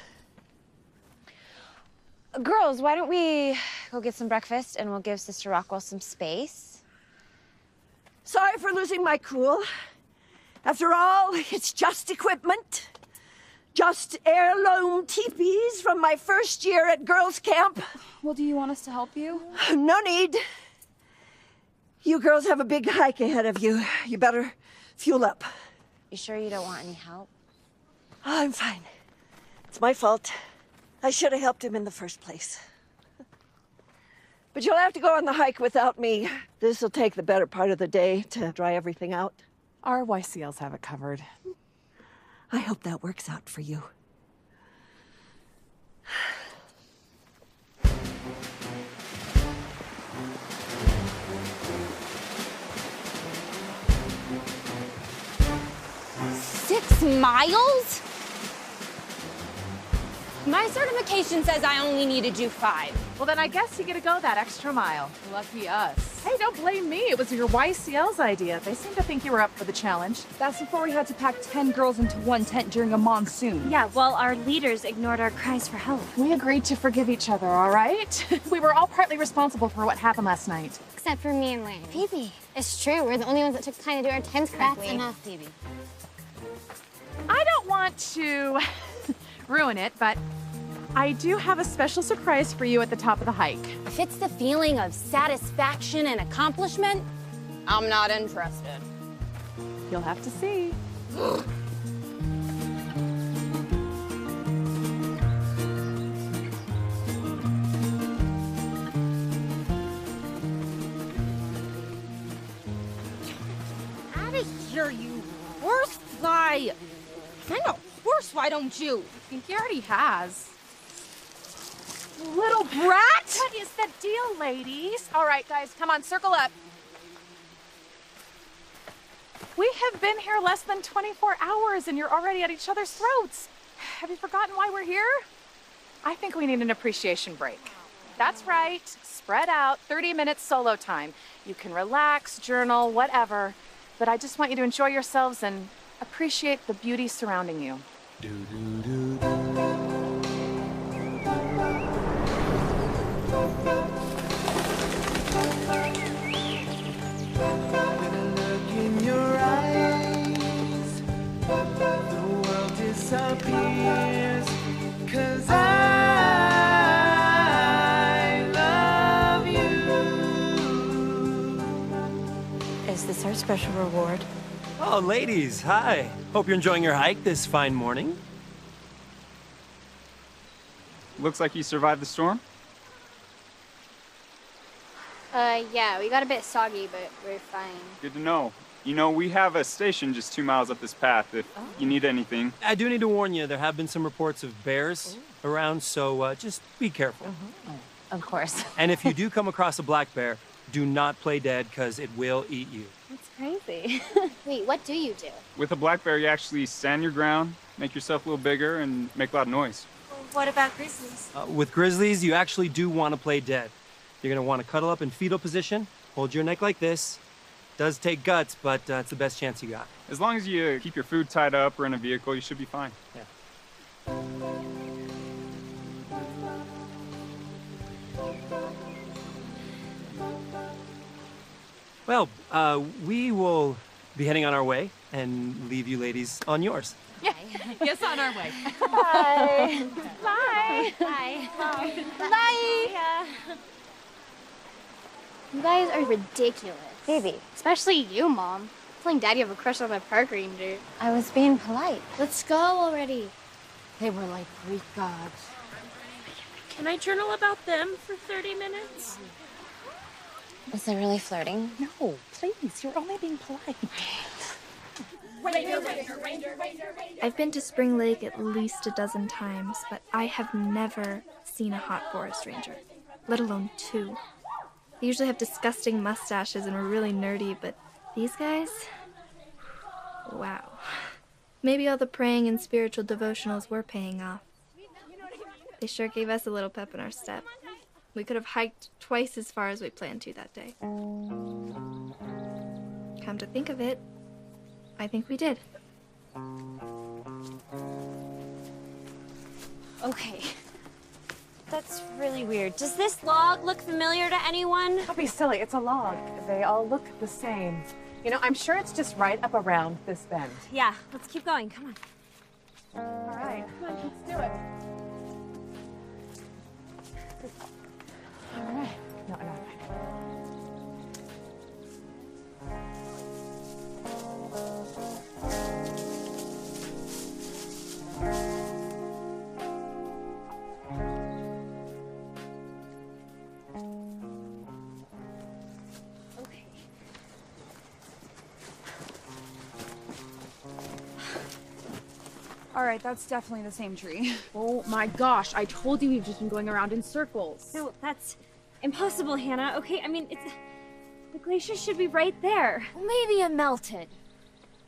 Girls, why don't we go get some breakfast and we'll give Sister Rockwell some space? Sorry for losing my cool. After all, it's just equipment. Just heirloom teepees from my first year at girls' camp. Well, do you want us to help you? No need. You girls have a big hike ahead of you. You better fuel up. You sure you don't want any help? Oh, I'm fine. It's my fault. I should have helped him in the first place. But you'll have to go on the hike without me. This'll take the better part of the day to dry everything out. Our YCLs have it covered. I hope that works out for you. Six miles? My certification says I only need to do 5. Well, then I guess you get to go that extra mile. Lucky us. Hey, don't blame me. It was your YCL's idea. They seem to think you were up for the challenge. That's before we had to pack 10 girls into one tent during a monsoon. Yeah, well, our leaders ignored our cries for help. We agreed to forgive each other, all right? We were all partly responsible for what happened last night. Except for me and Lanny. Phoebe, it's true. We're the only ones that took time to do our tents correctly. That's enough, Phoebe. I don't want to ruin it, but I do have a special surprise for you at the top of the hike. If it's the feeling of satisfaction and accomplishment, I'm not interested. You'll have to see. Out of here, you horse fly! Find a horse, why don't you? I think he already has. Little brat! What is the deal, ladies? All right, guys, come on, circle up. We have been here less than 24 hours and you're already at each other's throats. Have you forgotten why we're here? I think we need an appreciation break. That's right, spread out, 30 minutes solo time. You can relax, journal, whatever, but I just want you to enjoy yourselves and appreciate the beauty surrounding you. In your eyes, the world disappears, 'cause I love you. Is this our special reward? Oh, ladies, hi. Hope you're enjoying your hike this fine morning. Looks like you survived the storm. Yeah, we got a bit soggy, but we're fine. Good to know. You know, we have a station just 2 miles up this path if you need anything. I do need to warn you, there have been some reports of bears around, so just be careful. Of course. And if you do come across a black bear, do not play dead, because it will eat you. That's crazy. Wait, what do you do? With a black bear, you actually stand your ground, make yourself a little bigger, and make a lot of noise. What about grizzlies? With grizzlies, you actually do want to play dead. You're going to want to cuddle up in fetal position, hold your neck like this. Does take guts, but it's the best chance you got. As long as you keep your food tied up or in a vehicle, you should be fine. Yeah. Well, we will be heading on our way and leave you ladies on yours. Yeah. Yes, on our way. Bye. Bye. Bye. Bye. Bye. You guys are ridiculous. Phoebe. Especially you, Mom. Telling Daddy you have a crush on the park ranger. I was being polite. Let's go already. They were like Greek gods. Can I journal about them for 30 minutes? Was they really flirting? No, please, you're only being polite. I've been to Spring Lake at least a dozen times, but I have never seen a hot forest ranger, let alone 2. They usually have disgusting mustaches and are really nerdy, but these guys? Wow. Maybe all the praying and spiritual devotionals were paying off. They sure gave us a little pep in our step. We could have hiked twice as far as we planned to that day. Come to think of it, I think we did. Okay. That's really weird. Does this log look familiar to anyone? Don't be silly, it's a log. They all look the same. You know, I'm sure it's just right up around this bend. Yeah, let's keep going. Come on. All right, come on, let's do it. All right. No. All right, that's definitely the same tree. Oh my gosh, I told you we've just been going around in circles. No, that's impossible, Hannah. Okay, I mean, the glacier should be right there. Well, maybe it melted.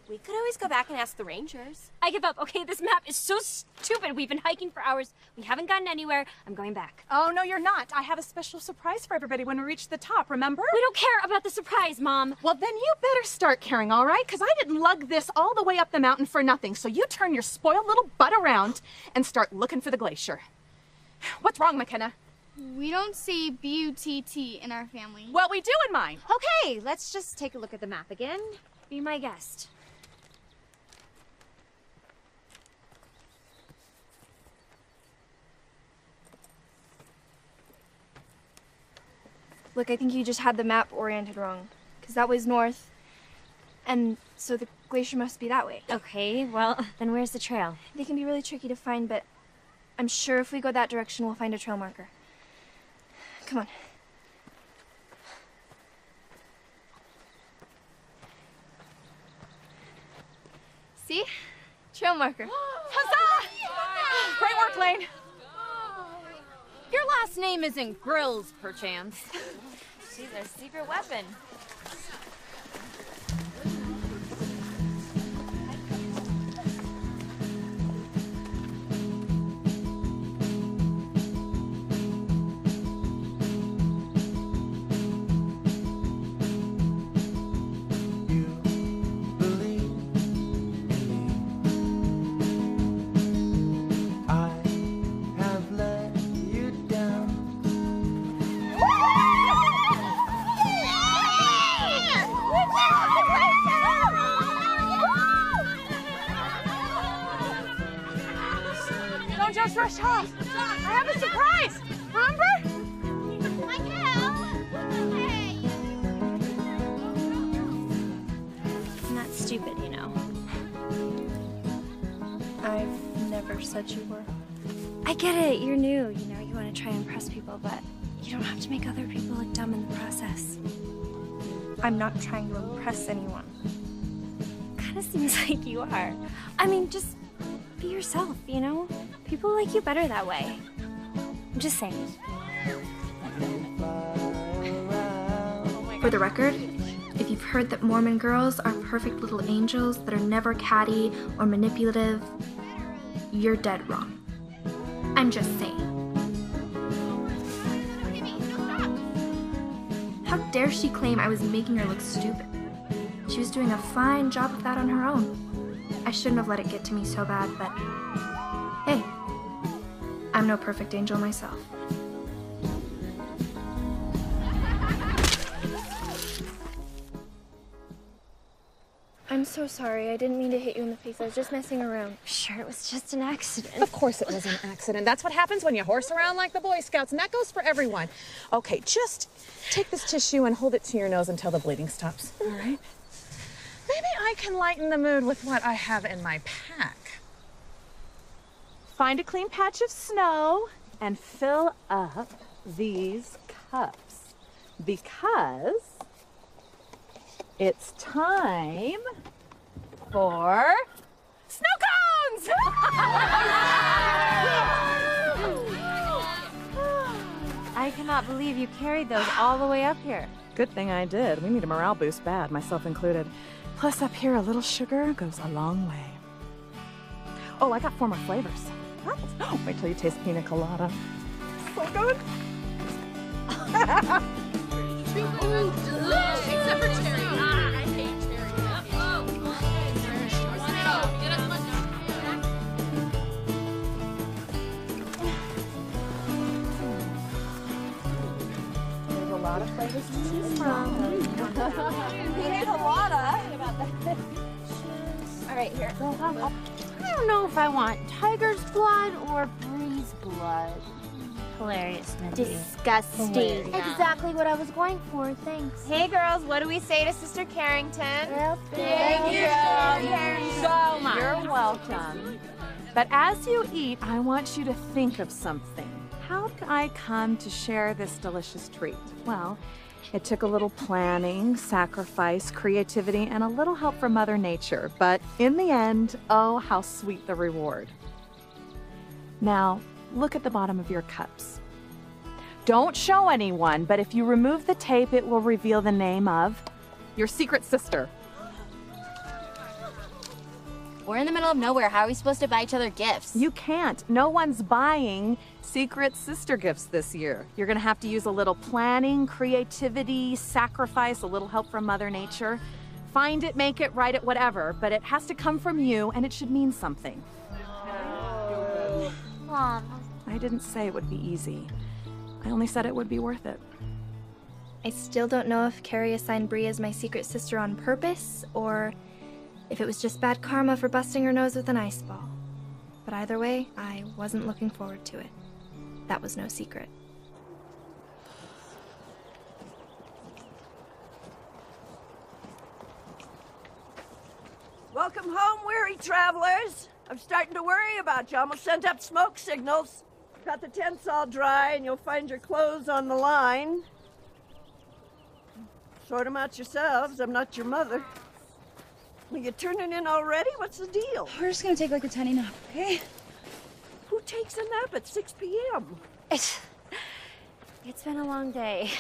We could always go back and ask the rangers. I give up. Okay, this map is so stupid. We've been hiking for hours. We haven't gotten anywhere. I'm going back. Oh, no, you're not. I have a special surprise for everybody when we reach the top, remember? We don't care about the surprise, Mom. Well, then you better start caring, all right? Because I didn't lug this all the way up the mountain for nothing. So you turn your spoiled little butt around and start looking for the glacier. What's wrong, McKenna? We don't see B-U-T-T in our family. Well, we do in mine. Okay, let's just take a look at the map again. Be my guest. Look, I think you just had the map oriented wrong. Because that was north, and so the glacier must be that way. Okay, well, then where's the trail? They can be really tricky to find, but I'm sure if we go that direction, we'll find a trail marker. Come on. See? Trail marker. Huzzah! Great work, Lane. Your last name isn't Grills, perchance. She's our secret weapon. Don't just rush off. I have a surprise. Remember? I'm not stupid, you know. I've never said you were. I get it, you're new. You know, you want to try and impress people, but you don't have to make other people look dumb in the process. I'm not trying to impress anyone. Kind of seems like you are. I mean, just be yourself, you know? People like you better that way. I'm just saying. For the record, if you've heard that Mormon girls are perfect little angels that are never catty or manipulative, you're dead wrong. I'm just saying. How dare she claim I was making her look stupid? She was doing a fine job of that on her own. I shouldn't have let it get to me so bad, but hey, I'm no perfect angel myself. I'm so sorry. I didn't mean to hit you in the face. I was just messing around. Sure, it was just an accident. Of course it was an accident. That's what happens when you horse around like the Boy Scouts, and that goes for everyone. Okay, just take this tissue and hold it to your nose until the bleeding stops, all right? Maybe I can lighten the mood with what I have in my pack. Find a clean patch of snow and fill up these cups because it's time for snow cones! I cannot believe you carried those all the way up here. Good thing I did. We need a morale boost bad, myself included. Plus up here, a little sugar goes a long way. Oh, I got 4 more flavors. What? Oh, wait till you taste pina colada. So good. Except for cherry. I hate cherry. There's a lot of flavors to choose from. We need a lot of. All right, here. I don't know if I want tiger's blood or breeze blood. Hilarious, Mindy. Disgusting. Exactly what I was going for. Thanks. Hey, girls, what do we say to Sister Carrington? Well, thank you so much. You're welcome. But as you eat, I want you to think of something. How did I come to share this delicious treat? Well, It took a little planning, sacrifice, creativity, and a little help from Mother Nature. But in the end, oh, how sweet the reward. Now, look at the bottom of your cups. Don't show anyone, but if you remove the tape, it will reveal the name of your secret sister. We're in the middle of nowhere. How are we supposed to buy each other gifts? You can't. No one's buying secret sister gifts this year. You're gonna have to use a little planning, creativity, sacrifice, a little help from Mother Nature. Find it, make it, write it, whatever, but it has to come from you and it should mean something. Mom. I didn't say it would be easy. I only said it would be worth it. I still don't know if Carrie assigned Bree as my secret sister on purpose, or if it was just bad karma for busting her nose with an ice ball. But either way, I wasn't looking forward to it. That was no secret. Welcome home, weary travelers. I'm starting to worry about you. Almost sent up smoke signals. Got the tents all dry, and you'll find your clothes on the line. Sort them out yourselves. I'm not your mother. Are you turning in already? What's the deal? We're just gonna take like a tiny nap, okay? Who takes a nap at 6 p.m.? It's been a long day.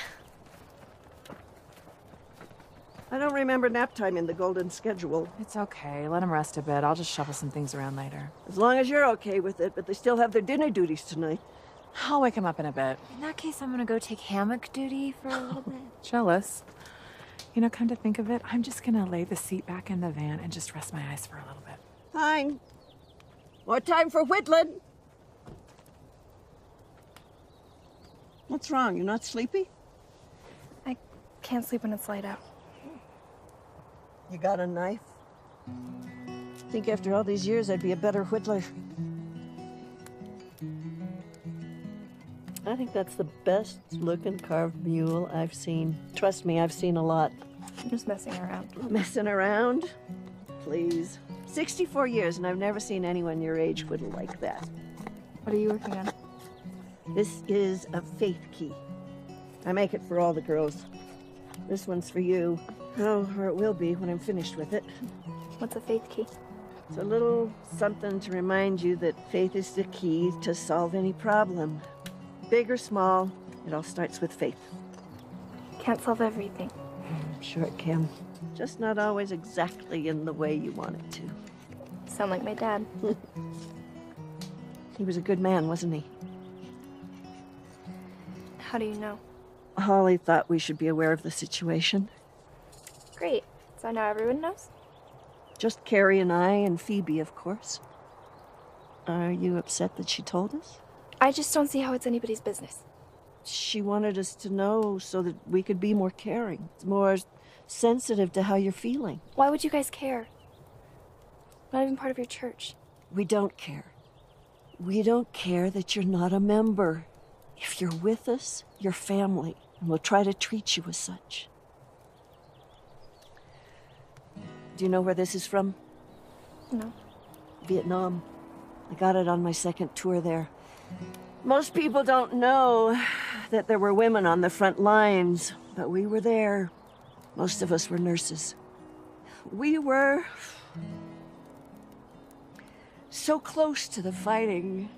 I don't remember nap time in the golden schedule. It's okay. Let him rest a bit. I'll just shuffle some things around later. As long as you're okay with it, but they still have their dinner duties tonight. I'll wake him up in a bit. In that case, I'm gonna go take hammock duty for a little bit. Jealous. You know, come to think of it, I'm just gonna lay the seat back in the van and just rest my eyes for a little bit. Fine. More time for whittling. What's wrong? You're not sleepy? I can't sleep when it's light out. You got a knife? Think after all these years I'd be a better whittler. I think that's the best looking carved mule I've seen. Trust me, I've seen a lot. I'm just messing around. Messing around? Please. 64 years and I've never seen anyone your age whittle like that. What are you working on? This is a faith key. I make it for all the girls. This one's for you. Oh, or it will be when I'm finished with it. What's a faith key? It's a little something to remind you that faith is the key to solve any problem. Big or small, it all starts with faith. Can't solve everything. I'm sure it can. Just not always exactly in the way you want it to. Sound like my dad. He was a good man, wasn't he? How do you know? Holly thought we should be aware of the situation. Great. So now everyone knows? Just Carrie and I and Phoebe, of course. Are you upset that she told us? I just don't see how it's anybody's business. She wanted us to know so that we could be more caring, more sensitive to how you're feeling. Why would you guys care? Not even part of your church. We don't care. We don't care that you're not a member. If you're with us, you're family, and we'll try to treat you as such. Do you know where this is from? No. Vietnam. I got it on my second tour there. Most people don't know that there were women on the front lines, but we were there. Most of us were nurses. We were so close to the fighting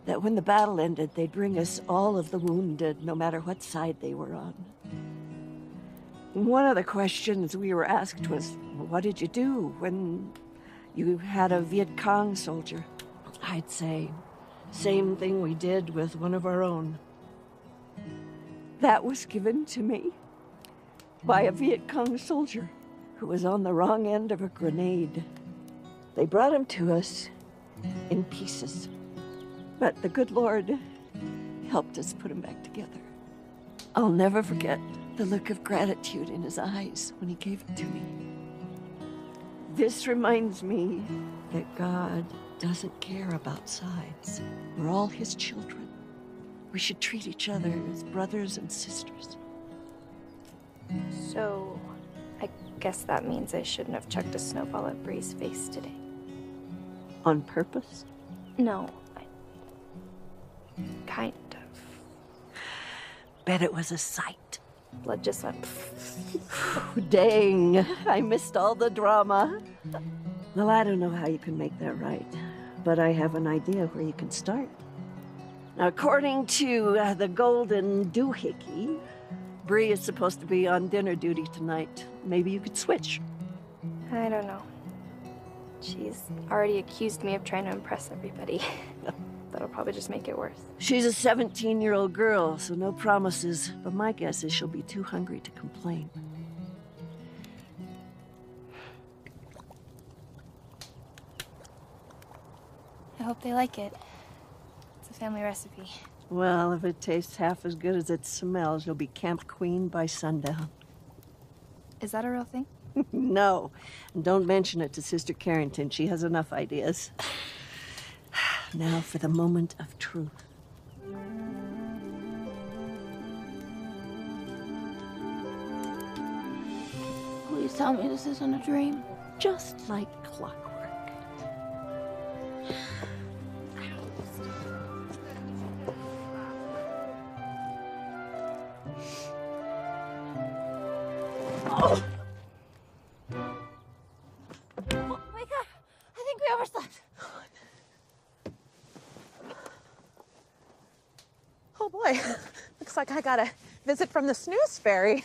that when the battle ended, they'd bring us all of the wounded, no matter what side they were on. One of the questions we were asked was, what did you do when you had a Viet Cong soldier? I'd say, same thing we did with one of our own. That was given to me by a Viet Cong soldier who was on the wrong end of a grenade. They brought him to us in pieces, but the good Lord helped us put him back together. I'll never forget the look of gratitude in his eyes when he gave it to me. This reminds me that God doesn't care about sides. We're all his children. We should treat each other as brothers and sisters. So, I guess that means I shouldn't have chucked a snowball at Bree's face today. On purpose? No, kind of. Bet it was a sight. blood just went. Dang, I missed all the drama. Well, I don't know how you can make that right, but I have an idea where you can start. Now, according to the Golden Doohickey, Bree is supposed to be on dinner duty tonight. Maybe you could switch. I don't know. She's already accused me of trying to impress everybody. That'll probably just make it worse. She's a 17-year-old girl, so no promises, but my guess is she'll be too hungry to complain. I hope they like it. It's a family recipe. Well, if it tastes half as good as it smells, you'll be camp queen by sundown. Is that a real thing? No, and don't mention it to Sister Carrington. She has enough ideas. Now for the moment of truth. Please tell me this isn't a dream. Just like clockwork. Oh! My God, I think we overslept. Oh boy, looks like I got a visit from the snooze fairy.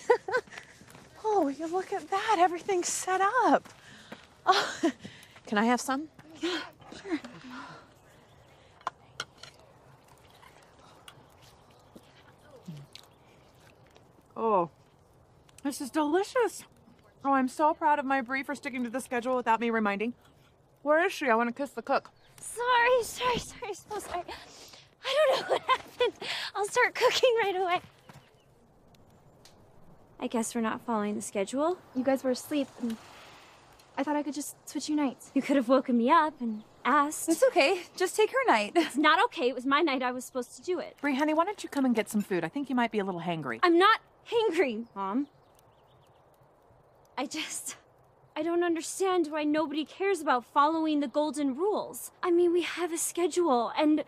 Oh, you look at that, everything's set up. Oh, can I have some? Yeah, sure. Oh, this is delicious. Oh, I'm so proud of my Brie for sticking to the schedule without me reminding. Where is she? I want to kiss the cook. Sorry, so sorry. I don't know what happened. I'll start cooking right away. I guess we're not following the schedule. You guys were asleep, and I thought I could just switch you nights. You could have woken me up and asked. It's okay. Just take her night. It's not okay. It was my night. I was supposed to do it. Brie, honey, why don't you come and get some food? I think you might be a little hangry. I'm not hangry, Mom. I don't understand why nobody cares about following the golden rules. I mean, we have a schedule, and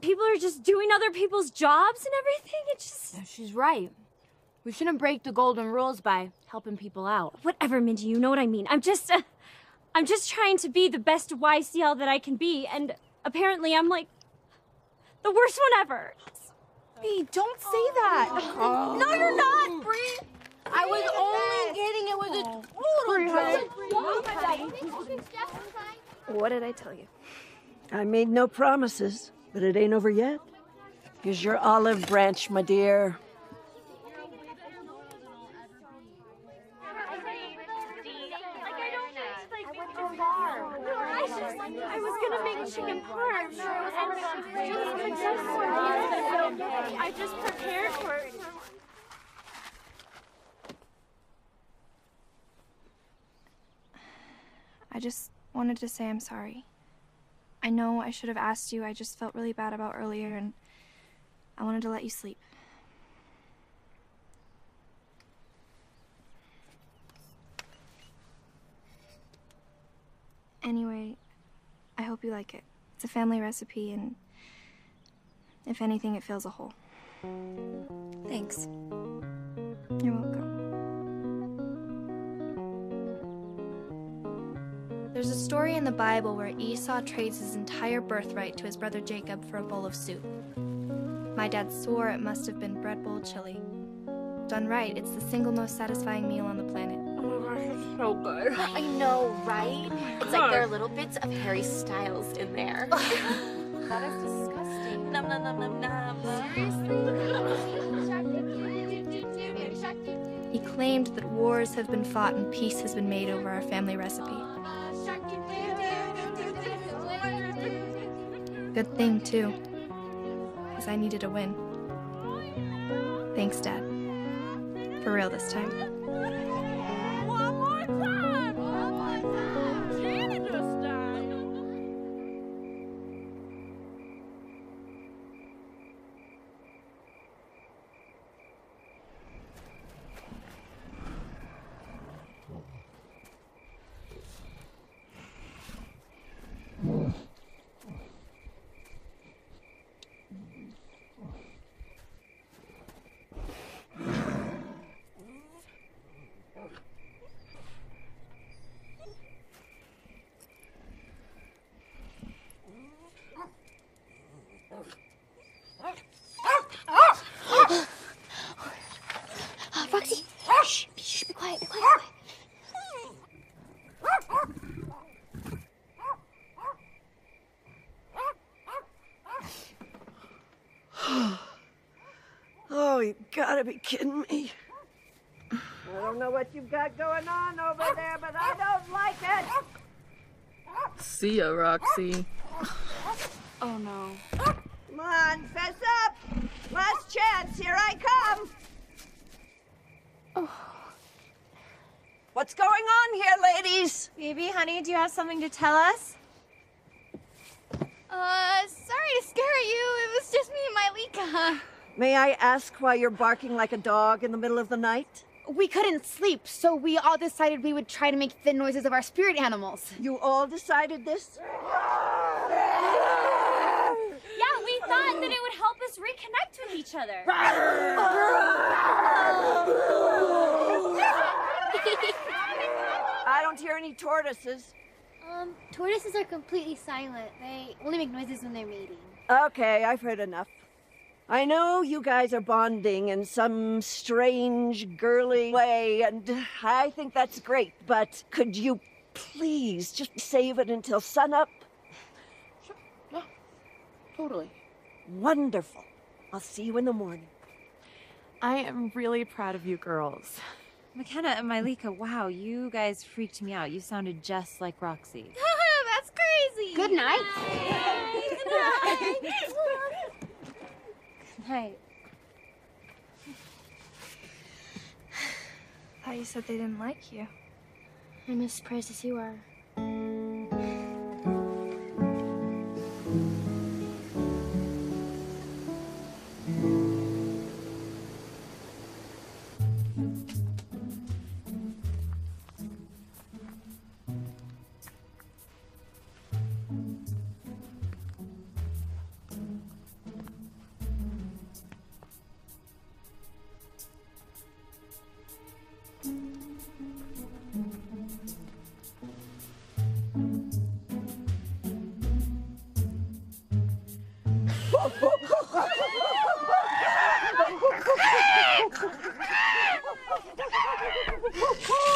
people are just doing other people's jobs and everything. It's just... Yeah, she's right. We shouldn't break the golden rules by helping people out. Whatever, Mindy, you know what I mean. I'm just trying to be the best YCL that I can be, and apparently I'm like the worst one ever. Brie, don't say that. Oh. No, you're not, Brie. I was only kidding. It was a total joke. What did I tell you? I made no promises, but it ain't over yet. Here's your olive branch, my dear. I was gonna make chicken parm, and I just prepared for it. I just wanted to say I'm sorry. I know I should have asked you. I just felt really bad about earlier, and I wanted to let you sleep. Anyway, I hope you like it. It's a family recipe, and if anything, it fills a hole. Thanks. You're welcome. There's a story in the Bible where Esau trades his entire birthright to his brother Jacob for a bowl of soup. My dad swore it must have been bread bowl chili. Done right, it's the single most satisfying meal on the planet. Oh my gosh, it's so good. I know, right? It's like there are little bits of Harry Styles in there. That is disgusting. Nom nom nom nom nom. He claimed that wars have been fought and peace has been made over our family recipe. Good thing, too, because I needed a win. Thanks, Dad. For real this time. One more time! One more time! Janitor style! gotta be kidding me. I don't know what you've got going on over there, but I don't like it. See ya, Roxy. Oh no. Come on, fess up. Last chance, here I come. What's going on here, ladies? Baby, honey, do you have something to tell us? Sorry to scare you. It was just me and Mylika. May I ask why you're barking like a dog in the middle of the night? We couldn't sleep, so we all decided we would try to make the noises of our spirit animals. You all decided this? Yeah, we thought that it would help us reconnect with each other. I don't hear any tortoises. Tortoises are completely silent. They only make noises when they're mating. Okay, I've heard enough. I know you guys are bonding in some strange, girly way, and I think that's great, but could you please just save it until sunup? Sure. No, totally. Wonderful. I'll see you in the morning. I am really proud of you girls. McKenna and Mylika, wow, you guys freaked me out. You sounded just like Roxy. That's crazy. Good night. Good night. Good night. I thought you said they didn't like you. I'm as surprised as you are.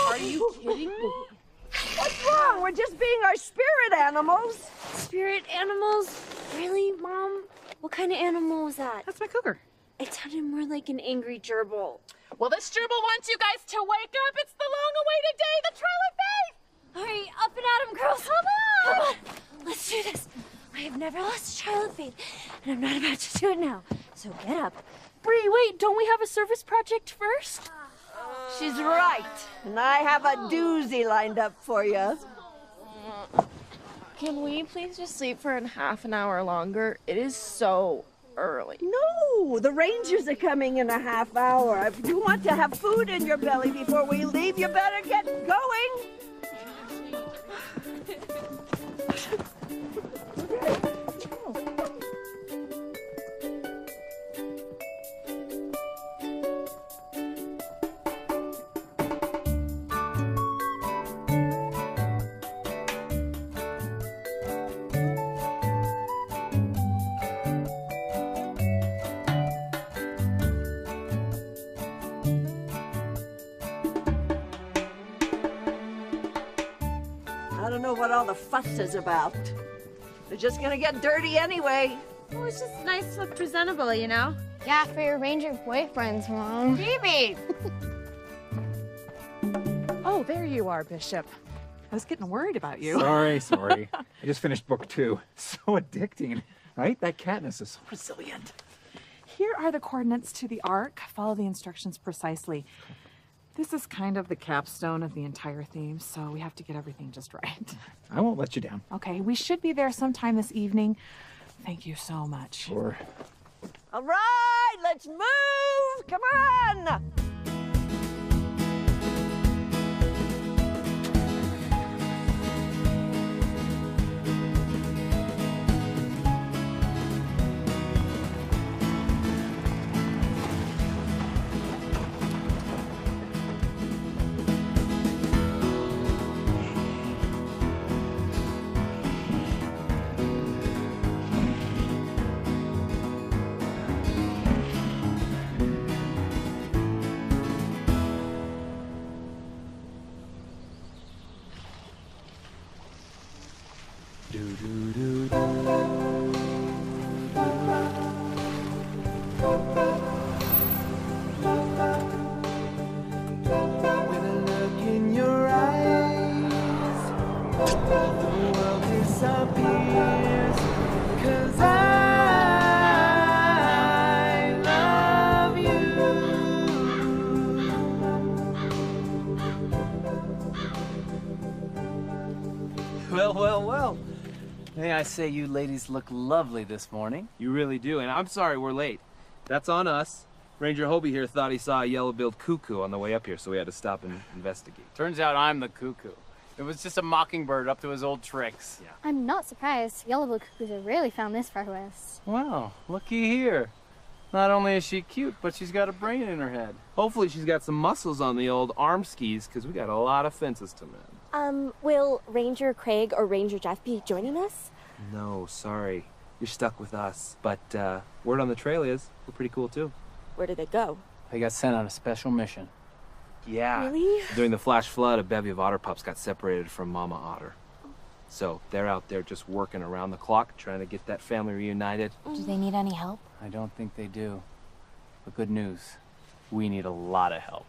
Are you kidding me? What's wrong? We're just being our spirit animals. Spirit animals? Really, Mom? What kind of animal was that? That's my cougar. It sounded more like an angry gerbil. Well, this gerbil wants you guys to wake up. It's the long-awaited day, the trial of faith. All right, up and at 'em, girls. Come on. Let's do this. I have never lost a child of faith, and I'm not about to do it now. So get up. Bree, wait, don't we have a service project first? She's right. And I have a doozy lined up for you. Can we please just sleep for half an hour longer? It is so early. No, the Rangers are coming in a half hour. If you want to have food in your belly before we leave, you better get going. I don't know what all the fuss is about. They're just gonna get dirty anyway. Well, it's just nice to look presentable, you know? Yeah, for your ranger boyfriends, Mom. Phoebe! Oh, there you are, Bishop. I was getting worried about you. Sorry. I just finished book 2. So addicting, right? That Katniss is so resilient. Here are the coordinates to the Ark. Follow the instructions precisely. This is kind of the capstone of the entire theme, so we have to get everything just right. I won't let you down. Okay, we should be there sometime this evening. Thank you so much. Sure. All right, let's move. Come on. Well, well, well. May I say you ladies look lovely this morning. You really do, and I'm sorry we're late. That's on us. Ranger Hobie here thought he saw a yellow-billed cuckoo on the way up here, so we had to stop and investigate. Turns out I'm the cuckoo. It was just a mockingbird up to his old tricks. Yeah. I'm not surprised. Yellow-billed cuckoos are rarely found this far west. Well, looky here. Not only is she cute, but she's got a brain in her head. Hopefully she's got some muscles on the old arm skis, because we got a lot of fences to mend. Will Ranger Craig or Ranger Jeff be joining us? No, sorry. You're stuck with us. But word on the trail is we're pretty cool, too. Where did they go? They got sent on a special mission. Yeah. Really? During the flash flood, a bevy of otter pups got separated from Mama Otter. So they're out there just working around the clock, trying to get that family reunited. Do they need any help? I don't think they do. But good news, we need a lot of help.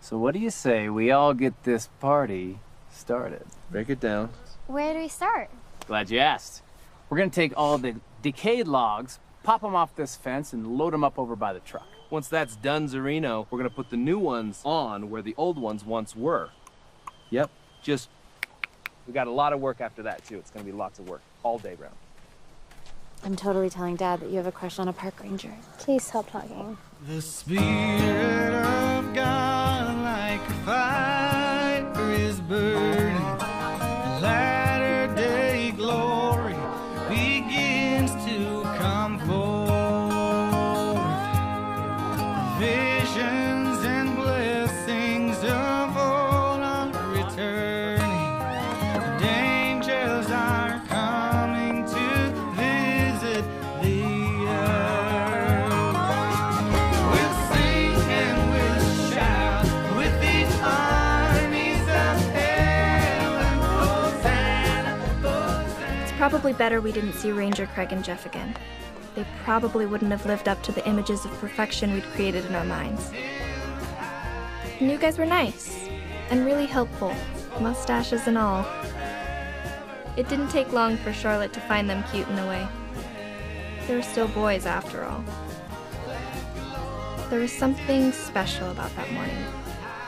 So what do you say we all get this party started? Break it down. Where do we start? Glad you asked. We're gonna take all the decayed logs, pop them off this fence, and load them up over by the truck. Once that's done, Zarino, we're gonna put the new ones on where the old ones once were. Yep, we got a lot of work after that, too. It's gonna be lots of work, all day round. I'm totally telling Dad that you have a crush on a park ranger. Please stop talking. The Spirit of God, like a fire, is burning. Latter day glory begins to come forth. Visions and blessings of all are returning. And angels are coming to visit the earth. We'll sing and we'll shout with the armies of heaven. Hosanna, Hosanna. It's probably better we didn't see Ranger Craig and Jeff again. They probably wouldn't have lived up to the images of perfection we'd created in our minds. And you guys were nice and really helpful, mustaches and all. It didn't take long for Charlotte to find them cute in a way. They were still boys after all. There was something special about that morning.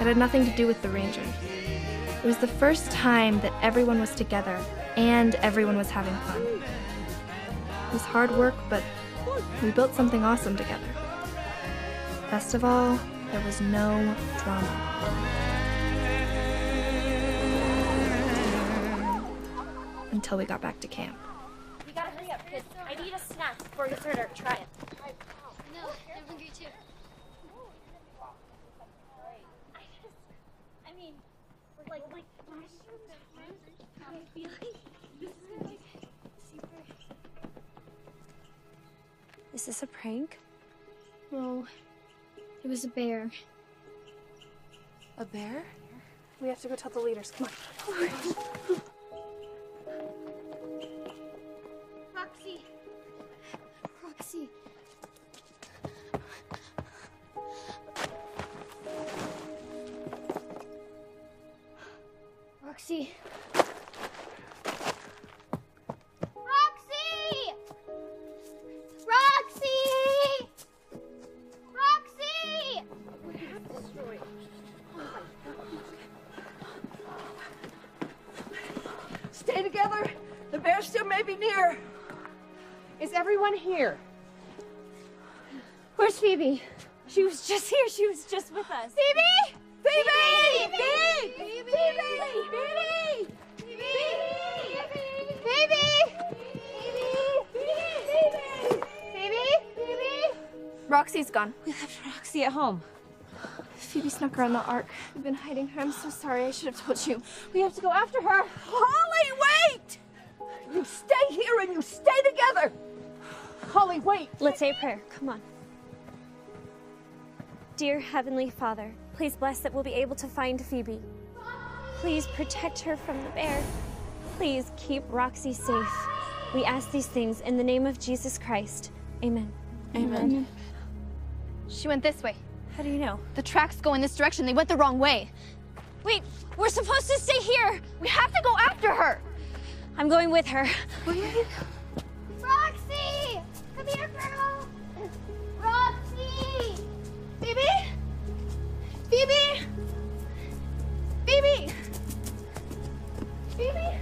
It had nothing to do with the Rangers. It was the first time that everyone was together and everyone was having fun. It was hard work, but we built something awesome together. Best of all, there was no drama. Until we got back to camp. We gotta hurry up, kids. I need a snack before we start our trial. No, I'm hungry too. I mean, we're like, I feel like this is like super. Is this a prank? No, it was a bear. A bear? We have to go tell the leaders. Come on. Roxy! Roxy! Roxy! Roxy! Roxy! Roxy! Stay together. The bear still may be near. Is everyone here? Where's Phoebe? She was just here. She was just with us. Phoebe! Phoebe! Phoebe! Phoebe! Phoebe! Phoebe! Phoebe! Roxy's gone. We left Roxy at home. Phoebe snuck around the ark. We've been hiding her. I'm so sorry. I should have told you. We have to go after her. Holly, wait! You stay here and you stay together. Holly, wait. Let's say a prayer. Come on. Dear Heavenly Father, please bless that we'll be able to find Phoebe. Please protect her from the bear. Please keep Roxy safe. We ask these things in the name of Jesus Christ. Amen. Amen. She went this way. How do you know? The tracks go in this direction. They went the wrong way. Wait, we're supposed to stay here. We have to go after her. I'm going with her. Roxy! Come here, girl! Roxy! Phoebe? Phoebe? Phoebe? Phoebe?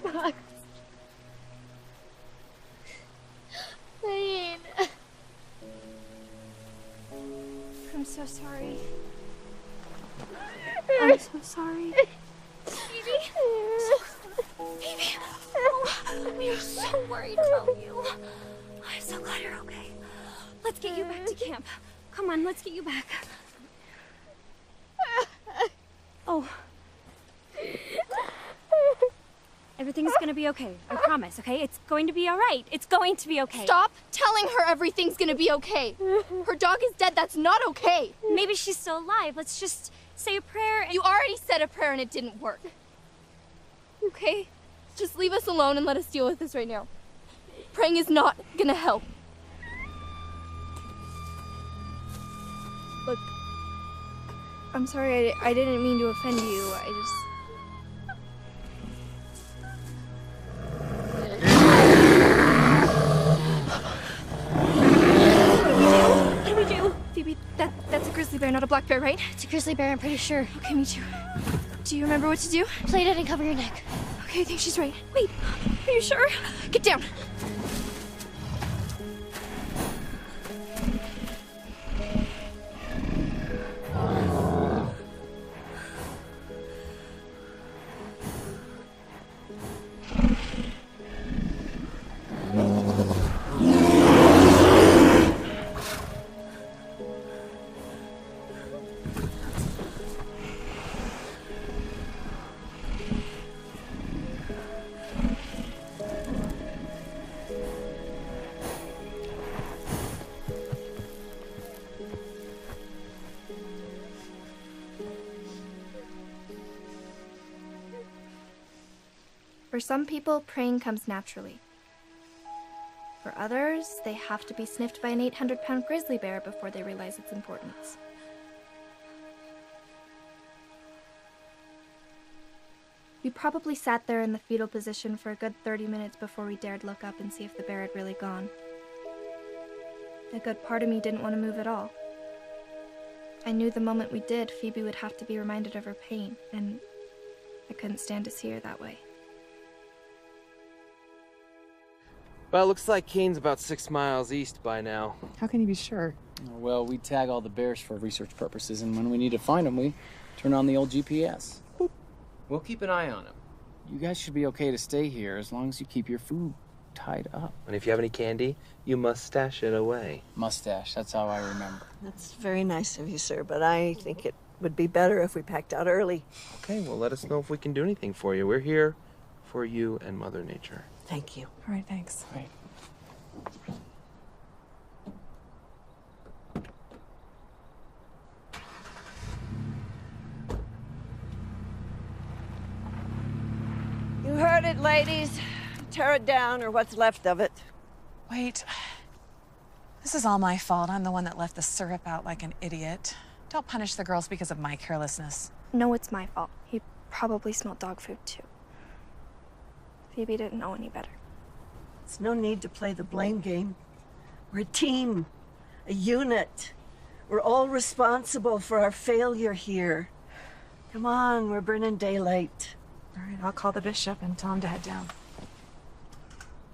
Rox. Wayne. I'm so sorry. I'm so sorry. Phoebe! Phoebe! Oh, we are so worried about you. I'm so glad you're okay. Let's get you back to camp. Come on, let's get you back. Oh. Everything's gonna be okay. I promise, okay? It's going to be all right. It's going to be okay. Stop telling her everything's gonna be okay. Her dog is dead. That's not okay. Maybe she's still alive. Let's just say a prayer and... You already said a prayer and it didn't work. Okay? Just leave us alone and let us deal with this right now. Praying is not gonna help. Look, I'm sorry, I didn't mean to offend you. What do we do? Phoebe, that's a grizzly bear, not a black bear, right? It's a grizzly bear, I'm pretty sure. Okay, me too. Do you remember what to do? Play dead and cover your neck. Okay, I think she's right. Wait, are you sure? Get down. For some people, praying comes naturally. For others, they have to be sniffed by an 800-pound grizzly bear before they realize its importance. We probably sat there in the fetal position for a good 30 minutes before we dared look up and see if the bear had really gone. A good part of me didn't want to move at all. I knew the moment we did, Phoebe would have to be reminded of her pain, and I couldn't stand to see her that way. Well, it looks like Kane's about 6 miles east by now. How can you be sure? Well, we tag all the bears for research purposes, and when we need to find them, we turn on the old GPS. Boop. We'll keep an eye on him. You guys should be okay to stay here as long as you keep your food tied up. And if you have any candy, you must stash it away. Mustache, that's how I remember. That's very nice of you, sir, but I think it would be better if we packed out early. Okay, well, let us know if we can do anything for you. We're here for you and Mother Nature. Thank you. All right, thanks. Right. You heard it, ladies. Tear it down, or what's left of it. Wait. This is all my fault. I'm the one that left the syrup out like an idiot. Don't punish the girls because of my carelessness. No, it's my fault. He probably smelled dog food, too. Phoebe didn't know any better. There's no need to play the blame game. We're a team, a unit. We're all responsible for our failure here. Come on, we're burning daylight. All right, I'll call the bishop and tell him to head down.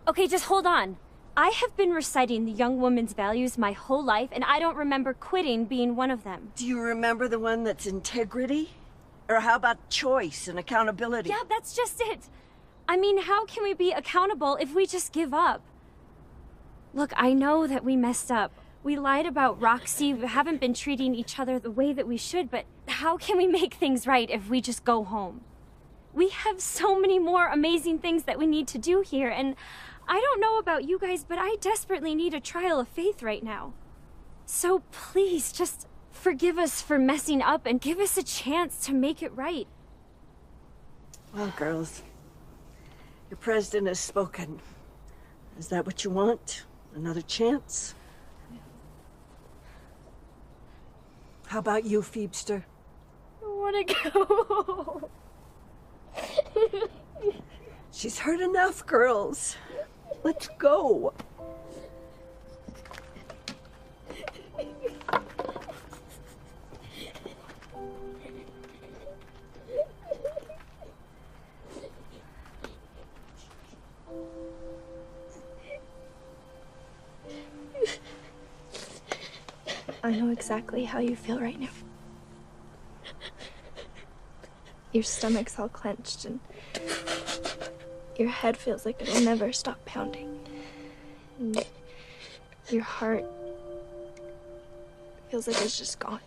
Okay, just hold on. I have been reciting the young woman's values my whole life, and I don't remember quitting being one of them. Do you remember the one that's integrity? Or how about choice and accountability? Yeah, that's just it. I mean, how can we be accountable if we just give up? Look, I know that we messed up. We lied about Roxy. We haven't been treating each other the way that we should, but how can we make things right if we just go home? We have so many more amazing things that we need to do here, and I don't know about you guys, but I desperately need a trial of faith right now. So please, just forgive us for messing up and give us a chance to make it right. Well, girls, your president has spoken. Is that what you want? Another chance? How about you, Phoebster? I want to go. She's heard enough, girls. Let's go. I know exactly how you feel right now. Your stomach's all clenched and your head feels like it'll never stop pounding. And your heart feels like it's just gone.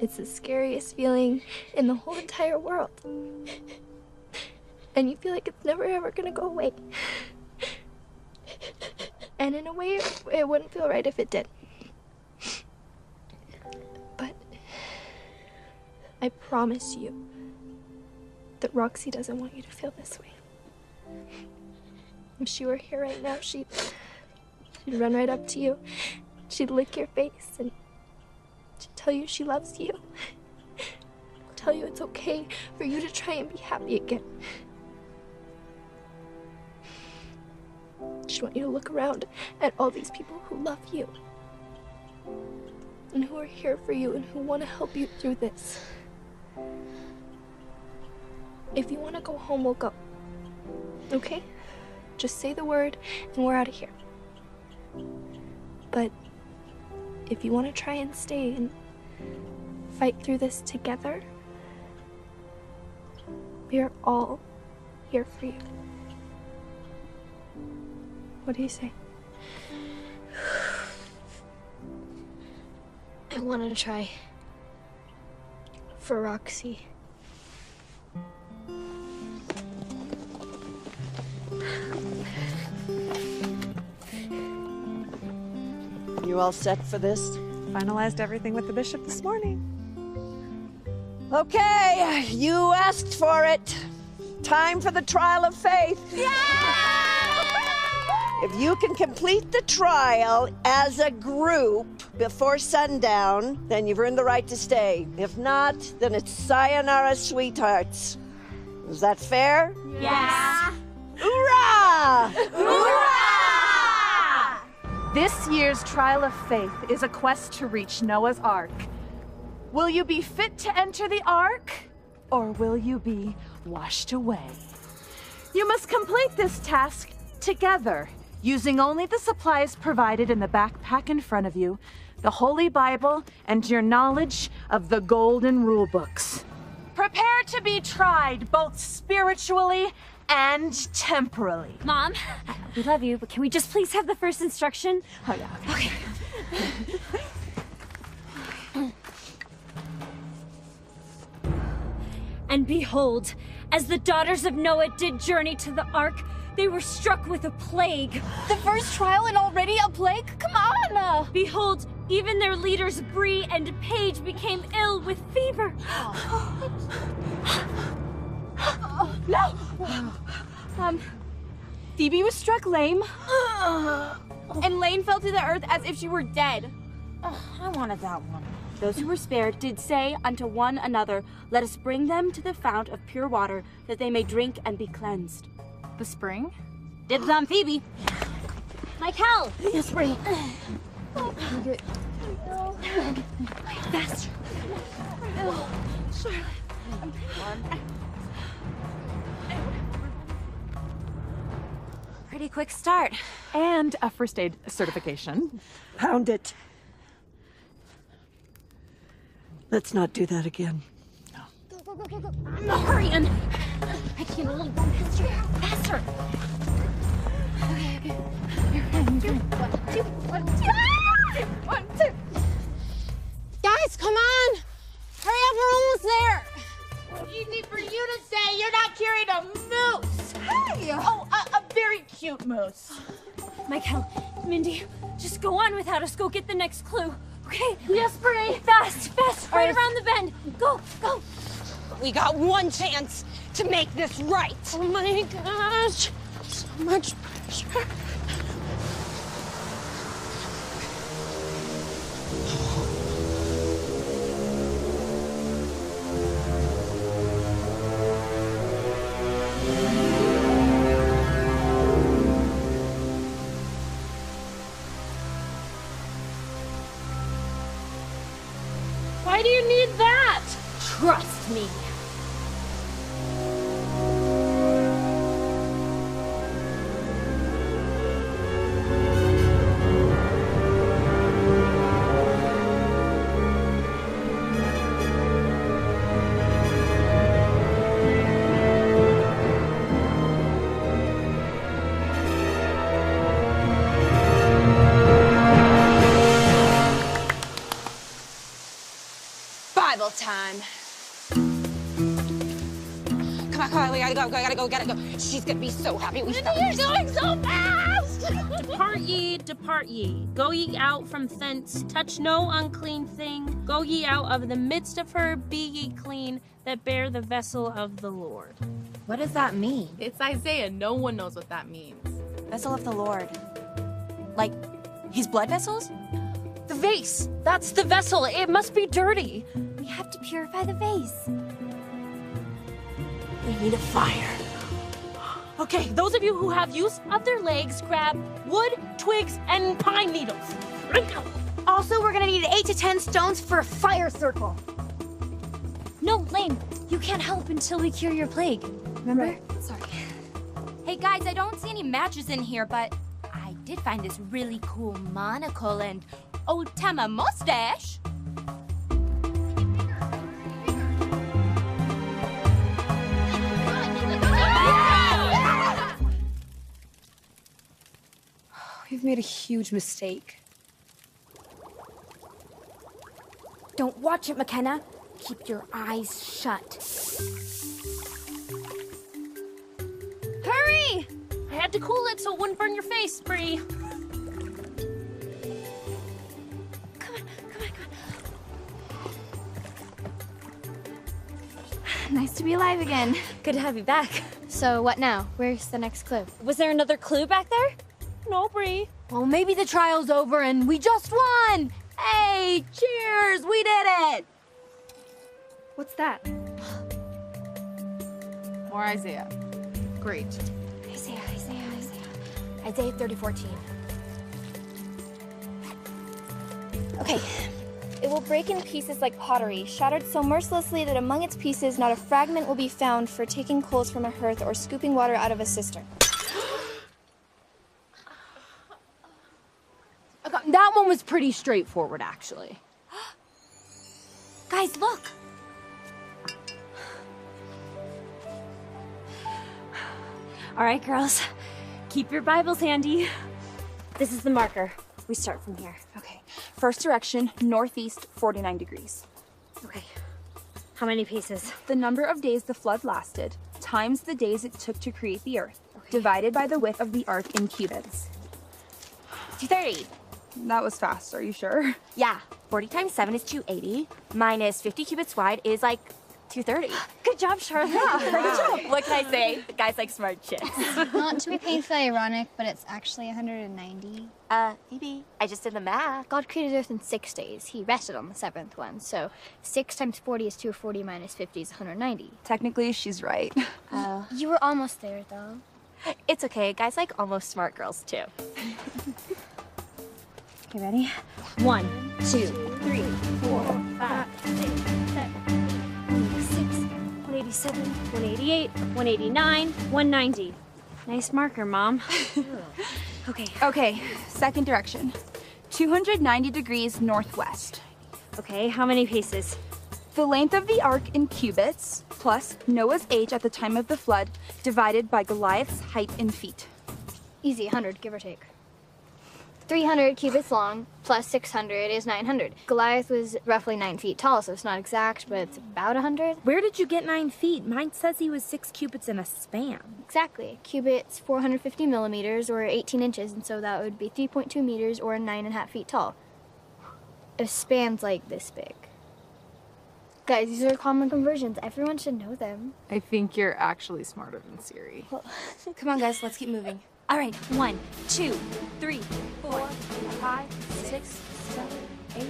It's the scariest feeling in the whole entire world. And you feel like it's never ever gonna go away. And in a way, it wouldn't feel right if it did. But I promise you that Roxy doesn't want you to feel this way. If she were here right now, she'd run right up to you. She'd lick your face and she'd tell you she loves you. Tell you it's okay for you to try and be happy again. She'd want you to look around at all these people who love you and who are here for you and who want to help you through this. If you want to go home, we'll go. Okay? Just say the word and we're out of here. But if you want to try and stay and fight through this together, we are all here for you. What do you say? I want to try. For Roxy. You all set for this? Finalized everything with the bishop this morning. Okay, you asked for it. Time for the trial of faith. If you can complete the trial as a group before sundown, then you've earned the right to stay. If not, then it's sayonara, sweethearts. Is that fair? Yes. Hoorah! Hoorah! This year's Trial of Faith is a quest to reach Noah's Ark. Will you be fit to enter the Ark, or will you be washed away? You must complete this task together, using only the supplies provided in the backpack in front of you, the Holy Bible, and your knowledge of the Golden Rule Books. Prepare to be tried both spiritually and temporally. Mom, we love you, but can we just please have the first instruction? Oh, yeah. Okay. And behold, as the daughters of Noah did journey to the ark, they were struck with a plague. The first trial and already a plague? Come on! Behold, even their leaders Bree and Paige became ill with fever. No! Phoebe was struck lame. And Lane fell to the earth as if she were dead. I wanted that one. Those who were spared did say unto one another, let us bring them to the fount of pure water, that they may drink and be cleansed. The spring? Dibs on Phoebe. Michael! The spring. Faster. Charlotte. Pretty quick start. And a first aid certification. Pound it. Let's not do that again. Go. I'm not hurrying. I can't only go faster. Faster. Okay. You're fine. 1, 2. Guys, come on. Hurry up, we're almost there. Easy for you to say. You're not carrying a moose. Hey! Oh, a very cute moose. Michael, Mindy, just go on without us. Go get the next clue. Okay? Yes, Bree. Fast, right around the bend. Go. We got one chance to make this right. Oh my gosh. So much pressure. Why do you need that? Trust me. We gotta go. She's gonna be so happy we found You're going so fast! Depart ye. Go ye out from thence. Touch no unclean thing. Go ye out of the midst of her. Be ye clean that bear the vessel of the Lord. What does that mean? It's Isaiah. No one knows what that means. Vessel of the Lord. Like, his blood vessels? The vase. That's the vessel. It must be dirty. We have to purify the vase. We need a fire. Okay, those of you who have use of their legs, grab wood, twigs, and pine needles. Right now. Also, we're gonna need 8 to 10 stones for a fire circle. No, Lane, you can't help until we cure your plague. Remember? Right. Sorry. Hey guys, I don't see any matches in here, but I did find this really cool monocle and old-timer mustache. We've made a huge mistake. Don't watch it, McKenna. Keep your eyes shut. Hurry! I had to cool it so it wouldn't burn your face, Bree. Nice to be alive again. Good to have you back. So what now? Where's the next clue? Was there another clue back there? No, Bree. Well, maybe the trial's over and we just won! Hey, cheers! We did it! What's that? More Isaiah. Great. Isaiah. Isaiah 30:14. Okay. It will break in pieces like pottery, shattered so mercilessly that among its pieces not a fragment will be found for taking coals from a hearth or scooping water out of a cistern. That one was pretty straightforward, actually. Guys, look. All right, girls. Keep your Bibles handy. This is the marker. We start from here. Okay. First direction, northeast, 49 degrees. Okay. How many pieces? The number of days the flood lasted, times the days it took to create the earth, divided by the width of the ark in cubits. 230. That was fast, are you sure? Yeah, 40 times 7 is 280, minus 50 cubits wide is like 230. Good job, Charlotte. Good job. What can I say? The guy's like smart chicks. Not to be painfully ironic, but it's actually 190. Phoebe, I just did the math. God created Earth in 6 days. He rested on the 7th one. So 6 times 40 is 240 minus 50 is 190. Technically, she's right. You were almost there, though. It's okay. Guys like almost smart girls, too. Okay, ready? 1, 2, 3, 4, 5, 6, 7, 187, 188, 189, 190. Nice marker, Mom. Okay. Okay, second direction. 290 degrees northwest. Okay, how many pieces? The length of the ark in cubits, plus Noah's age at the time of the flood, divided by Goliath's height in feet. Easy, 100, give or take. 300 cubits long plus 600 is 900. Goliath was roughly 9 feet tall, so it's not exact, but it's about 100. Where did you get 9 feet? Mine says he was 6 cubits in a span. Exactly. Cubits, 450 millimeters, or 18 inches, and so that would be 3.2 meters, or 9.5 feet tall. A span's like this big. Guys, these are common conversions. Everyone should know them. I think you're actually smarter than Siri. Come on, guys, let's keep moving. All right, 1, 2, 3, 4, 5, 6, 7, 8.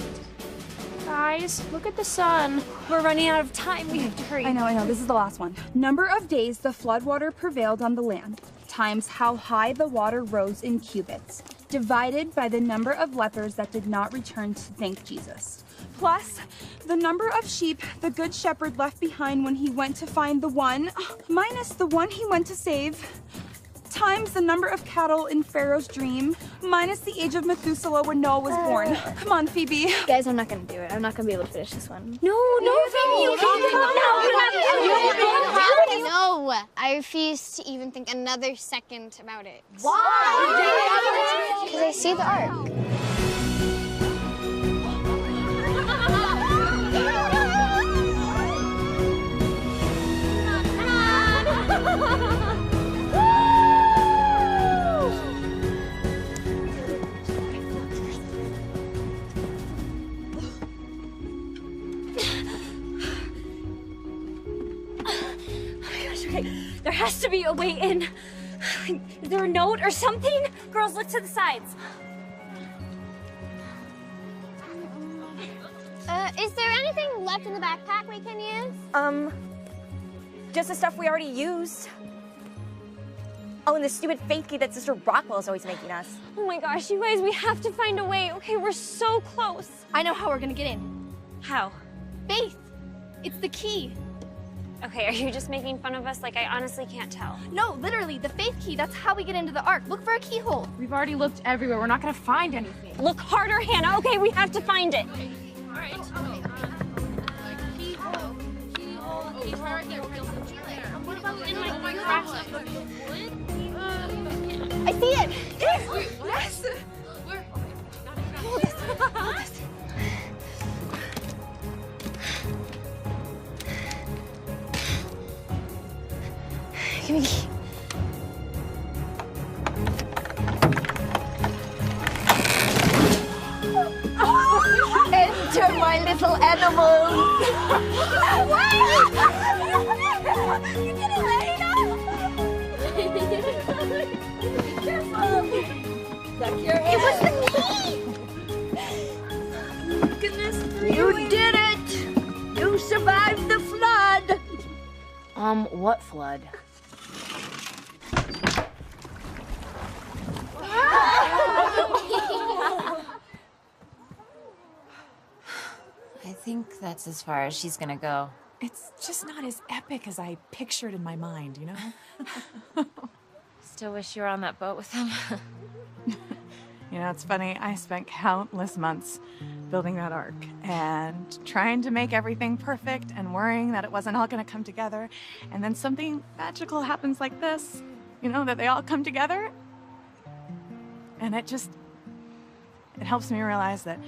Guys, look at the sun. We're running out of time. We have to hurry. I know. This is the last one. Number of days the floodwater prevailed on the land, times how high the water rose in cubits, divided by the number of lepers that did not return to thank Jesus. Plus, the number of sheep the good shepherd left behind when he went to find the one, minus the one he went to save, times the number of cattle in Pharaoh's dream, minus the age of Methuselah when Noah was born. Come on, Phoebe. Guys, I'm not gonna do it. I'm not gonna be able to finish this one. No, Phoebe, you can't No, I refuse to even think another second about it. Why? Because I see the ark. There has to be a way in. Is there a note or something? Girls, look to the sides. Is there anything left in the backpack we can use? Just the stuff we already used. Oh, and the stupid faith key that Sister Rockwell's always making us. Oh my gosh, you guys, we have to find a way. Okay, we're so close. I know how we're gonna get in. How? Faith! It's the key. Okay, are you just making fun of us? Like, I honestly can't tell. No, literally, the faith key. That's how we get into the Ark. Look for a keyhole. We've already looked everywhere. We're not gonna find anything. Look harder, Hannah. Okay, we have to find it. All right. I see it! Yes! Yes! Hold this. Hold this. Give me the key. Enter, my little animal. You did it, Lena! It was the key! Goodness, you did it! You survived the flood! What flood? I think that's as far as she's gonna go. It's just not as epic as I pictured in my mind, you know? Still wish you were on that boat with them. You know, it's funny, I spent countless months building that ark and trying to make everything perfect and worrying that it wasn't all gonna come together. And then something magical happens like this, you know, that they all come together. And it helps me realize that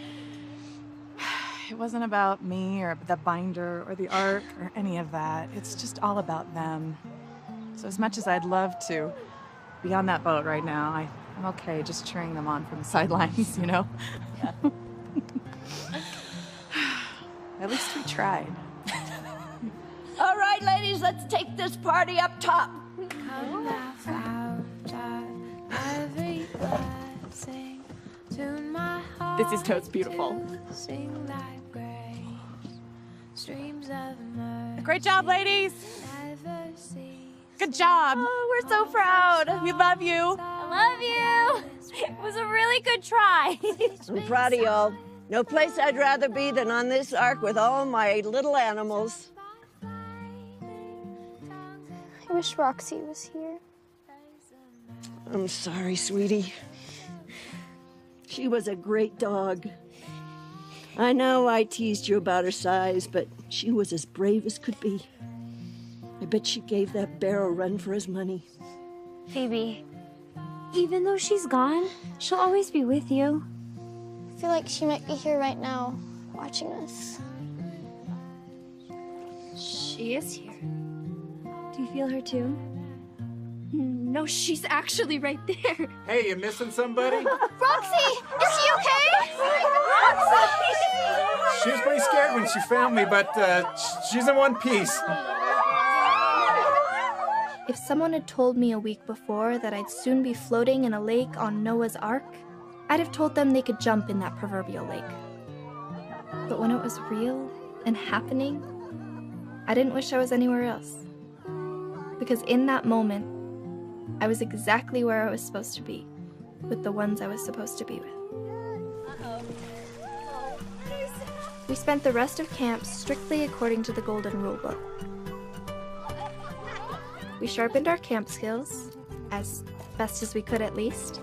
it wasn't about me or the binder or the ark or any of that. It's just all about them. So as much as I'd love to be on that boat right now, I'm okay just cheering them on from the sidelines, you know? Yeah. At least we tried. All right, ladies, let's take this party up top. This is totes beautiful. Great job, ladies. Good job. Oh, we're so proud. We love you. I love you. It was a really good try. I'm proud of y'all. No place I'd rather be than on this ark with all my little animals. I wish Roxy was here. I'm sorry, sweetie. She was a great dog. I know I teased you about her size, but she was as brave as could be. I bet she gave that bear a run for his money. Phoebe, even though she's gone, she'll always be with you. I feel like she might be here right now, watching us. She is here. Do you feel her too? No, she's actually right there. Hey, you missing somebody? Roxy! Is she okay? Roxy! She was pretty scared when she found me, but she's in one piece. If someone had told me a week before that I'd soon be floating in a lake on Noah's Ark, I'd have told them they could jump in that proverbial lake. But when it was real and happening, I didn't wish I was anywhere else. Because in that moment, I was exactly where I was supposed to be, with the ones I was supposed to be with. We spent the rest of camp strictly according to the Golden Rulebook. We sharpened our camp skills, as best as we could at least.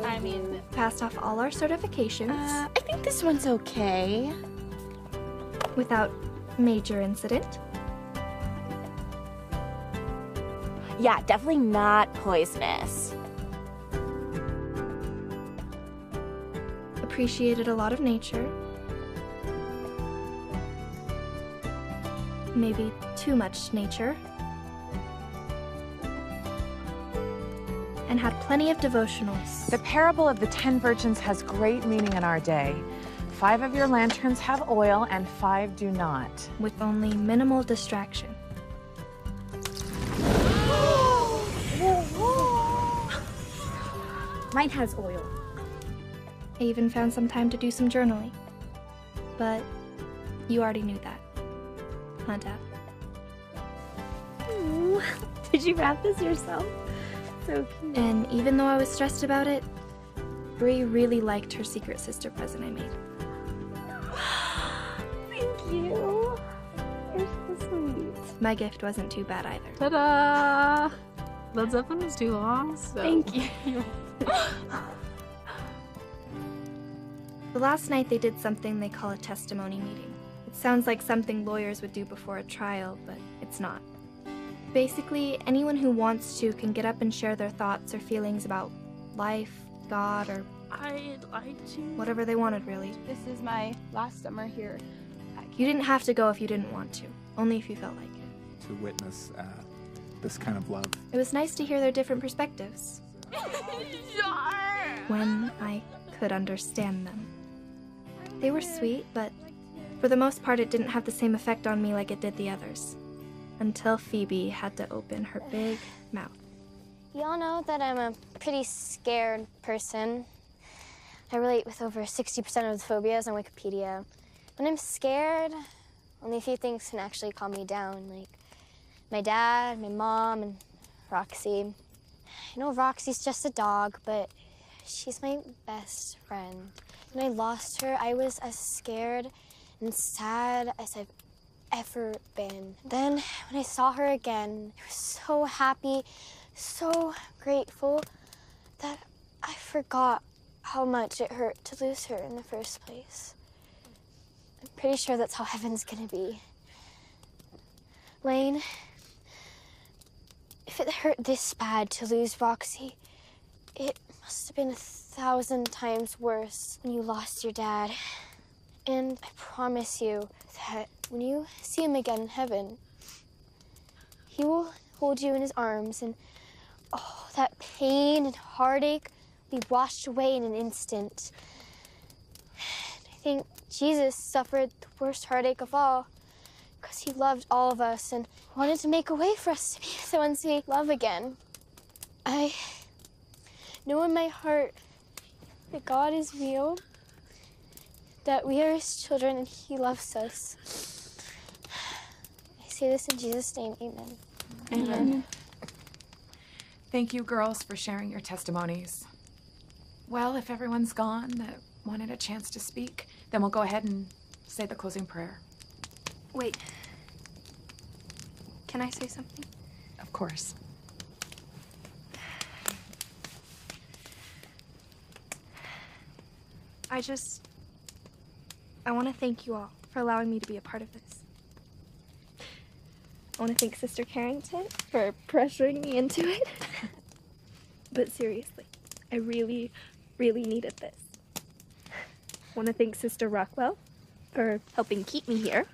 I mean, passed off all our certifications. I think this one's okay. Without major incident. Yeah, definitely not poisonous. Appreciated a lot of nature. Maybe too much nature. And had plenty of devotionals. The parable of the 10 virgins has great meaning in our day. 5 of your lanterns have oil and 5 do not. With only minimal distraction. Mine has oil. I even found some time to do some journaling. But you already knew that. Huh, Dad? Ooh, did you wrap this yourself? So cute. And even though I was stressed about it, Bree really liked her secret sister present I made. Thank you. You're so sweet. My gift wasn't too bad either. Ta-da! Led Zeppelin was too long, so... Thank you. The last night they did something they call a testimony meeting. It sounds like something lawyers would do before a trial, but it's not. Basically, anyone who wants to can get up and share their thoughts or feelings about life, God, or I'd like to. whatever they wanted, really. This is my last summer here. You didn't have to go if you didn't want to, only if you felt like it. To witness this kind of love. It was nice to hear their different perspectives. When I could understand them. They were sweet, but for the most part it didn't have the same effect on me like it did the others. Until Phoebe had to open her big mouth. Y'all know that I'm a pretty scared person. I relate with over 60% of the phobias on Wikipedia. When I'm scared, only a few things can actually calm me down, like my dad, my mom, and Roxy. I know Roxy's just a dog, but she's my best friend. When I lost her, I was as scared and sad as I've ever been. Then, when I saw her again, I was so happy, so grateful that I forgot how much it hurt to lose her in the first place. I'm pretty sure that's how heaven's gonna be. Lane, if it hurt this bad to lose Roxy, it must have been 1,000 times worse when you lost your dad. And I promise you that when you see him again in heaven, he will hold you in his arms and oh, that pain and heartache will be washed away in an instant. I think Jesus suffered the worst heartache of all because he loved all of us and wanted to make a way for us to be the ones we love again. I know in my heart that God is real, that we are his children and he loves us. I say this in Jesus' name, amen. Amen. Thank you, girls, for sharing your testimonies. Well, if everyone's gone that wanted a chance to speak, then we'll go ahead and say the closing prayer. Wait. Can I say something? Of course. I want to thank you all for allowing me to be a part of this. I want to thank Sister Carrington for pressuring me into it. But seriously, I really, really needed this. I want to thank Sister Rockwell for helping keep me here.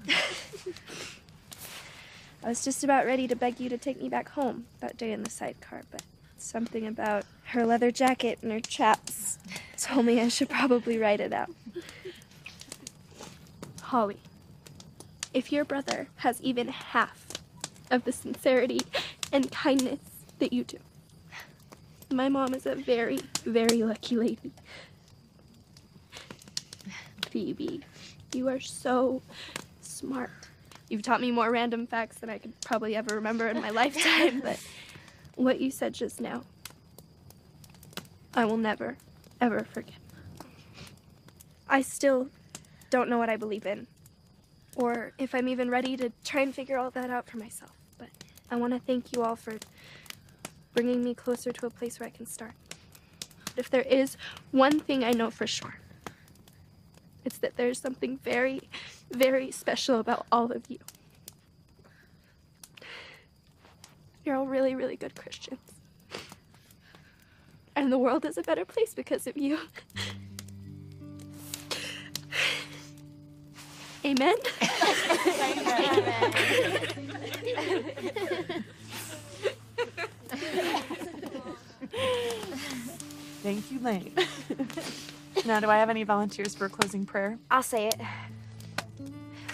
I was just about ready to beg you to take me back home that day in the sidecar, but something about her leather jacket and her chaps told me I should probably write it out. Holly, if your brother has even half of the sincerity and kindness that you do, my mom is a very, very lucky lady. Phoebe, you are so smart. You've taught me more random facts than I could probably ever remember in my lifetime, but what you said just now, I will never, ever forget. I still don't know what I believe in, or if I'm even ready to try and figure all that out for myself, but I want to thank you all for bringing me closer to a place where I can start. If there is one thing I know for sure, it's that there's something very, very special about all of you. You're all really, really good Christians. And the world is a better place because of you. Amen? Thank you, Lane. Now, do I have any volunteers for a closing prayer? I'll say it.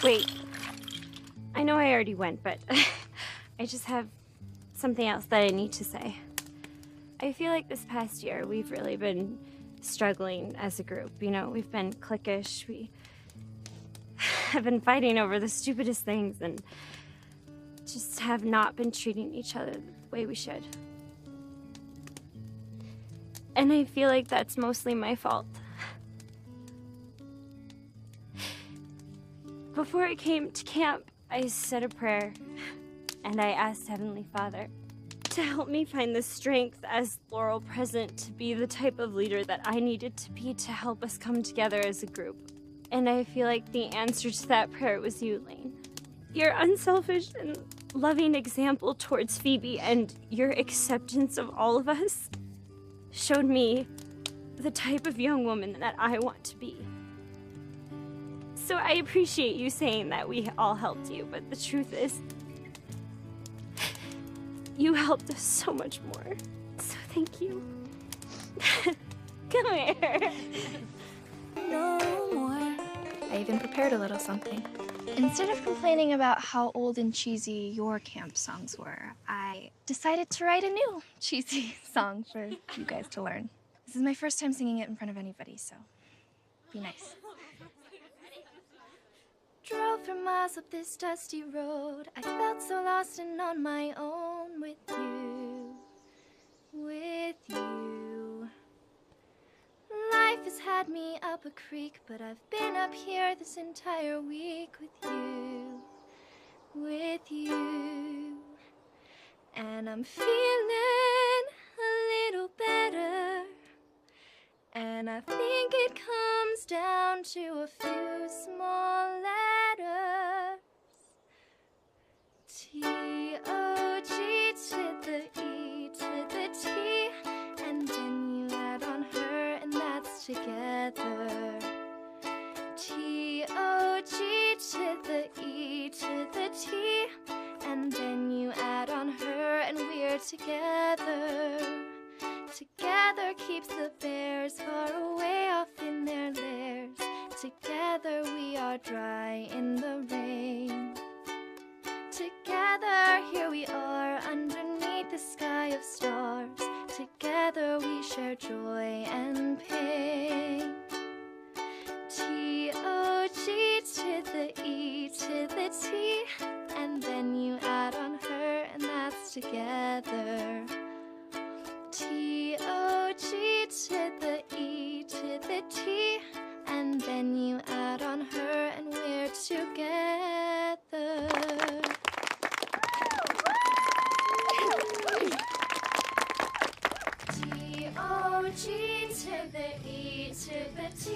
Wait. I know I already went, but I just have something else that I need to say. I feel like this past year we've really been struggling as a group. You know, we've been cliquish. We have been fighting over the stupidest things and just have not been treating each other the way we should. And I feel like that's mostly my fault. Before I came to camp, I said a prayer, and I asked Heavenly Father to help me find the strength as Laurel present to be the type of leader that I needed to be to help us come together as a group. And I feel like the answer to that prayer was you, Lane. Your unselfish and loving example towards Phoebe and your acceptance of all of us showed me the type of young woman that I want to be. So I appreciate you saying that we all helped you, but the truth is, you helped us so much more. So thank you. Come here. No more. I even prepared a little something. Instead of complaining about how old and cheesy your camp songs were, I decided to write a new cheesy song for you guys to learn. This is my first time singing it in front of anybody, so be nice. Drove for miles up this dusty road. I felt so lost and on my own with you. With you. Life has had me up a creek, but I've been up here this entire week with you. With you. And I'm feeling a little better. And I think it comes down to a few small letters. T-O-G to the E to the T. And then you add on her, and that's together. T-O-G to the E to the T. And then you add on her, and we're together. Together keeps the bears far away off in their lairs. Together we are dry in the rain. Together here we are underneath the sky of stars. Together we share joy and pain. T-O-G to the E to the T. And then you add on her, and that's together. T-O-G to the E to the T. And then you add on her, and we're together. T-O-G to the E to the T.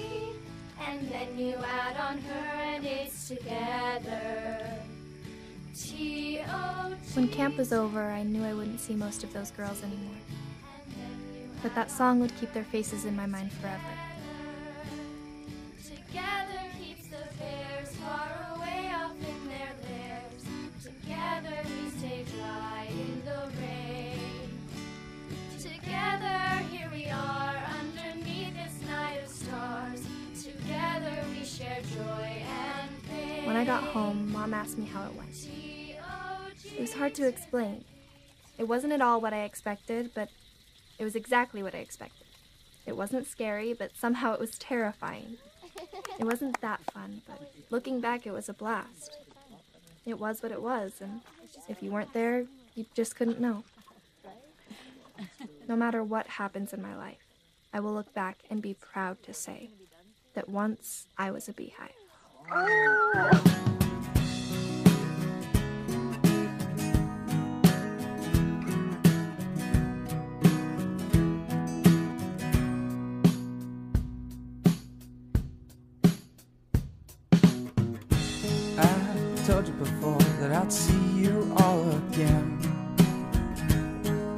And then you add on her, and it's together. T-O-G. When camp was over, I knew I wouldn't see most of those girls anymore. But that song would keep their faces in my mind forever. Together keeps the bears far away off in their lairs. Together we stay dry in the rain. Together here we are underneath this night of stars. Together we share joy and pain. When I got home, Mom asked me how it went. It was hard to explain. It wasn't at all what I expected, but it was exactly what I expected. It wasn't scary, but somehow it was terrifying. It wasn't that fun, but looking back, it was a blast. It was what it was, and if you weren't there, you just couldn't know. No matter what happens in my life, I will look back and be proud to say that once I was a beehive. Told you before that I'd see you all again.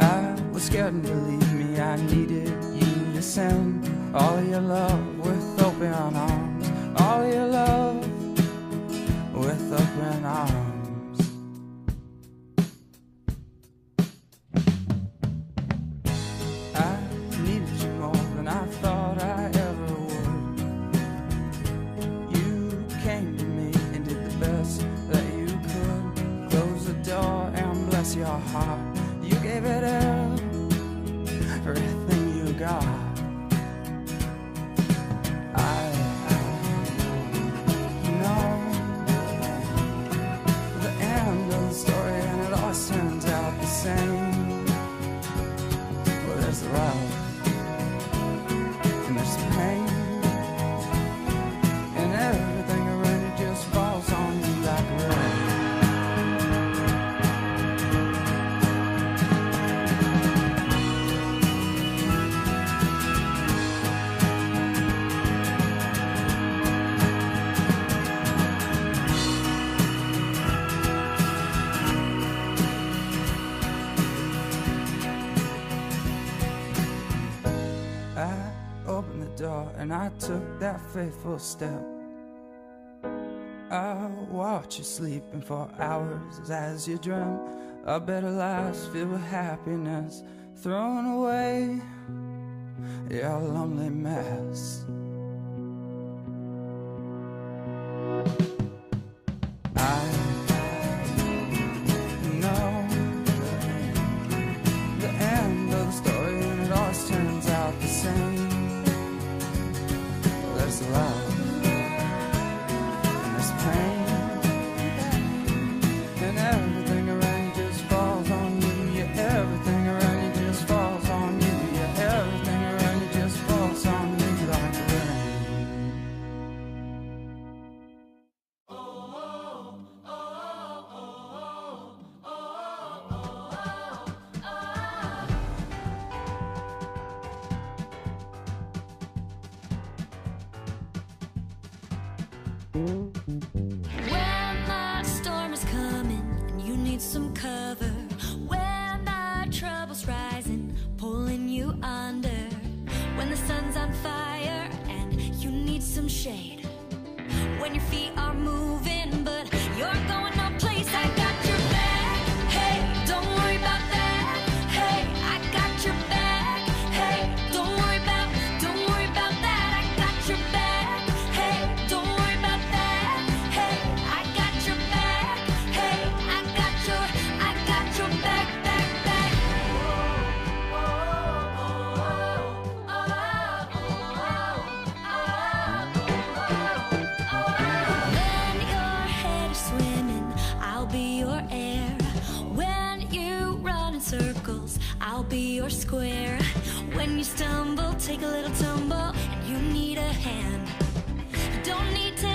I was scared and believe me, I needed you to send all your love with open arms. All your love with open arms. I needed you more than I thought I ever would. You came to me and did the best that you could. Close the door and bless your heart. You gave it God. I know the end of the story, and it always turns out the same. Well, there's love, and there's pain, and everything around you just falls on you like rain. I opened the door and I took that faithful step. I watch you sleeping for hours as you dream of better lives filled with happiness, thrown away your lonely mess. I know the end of the story, and it always turns out the same. Well, there's love, and there's pain, and everything around you just falls on you. Yeah, everything around you just falls on you. Yeah, everything around you just falls on you like rain. When the storm is coming and you need some cover, when the trouble's rising, pulling you under, when the sun's on fire and you need some shade, when your feet are moving but you're going no place, I got your back. Hey, don't worry about that. Hey, I got your back. Hey, don't worry about that. I got your back. Hey, don't worry about that. Hey, I got your back. Hey, I got your back, back, back. When your head is swimming, I'll be your air. When you run in circles, I'll be your square. When you stumble, take a little tumble, and you need a hand. You don't need to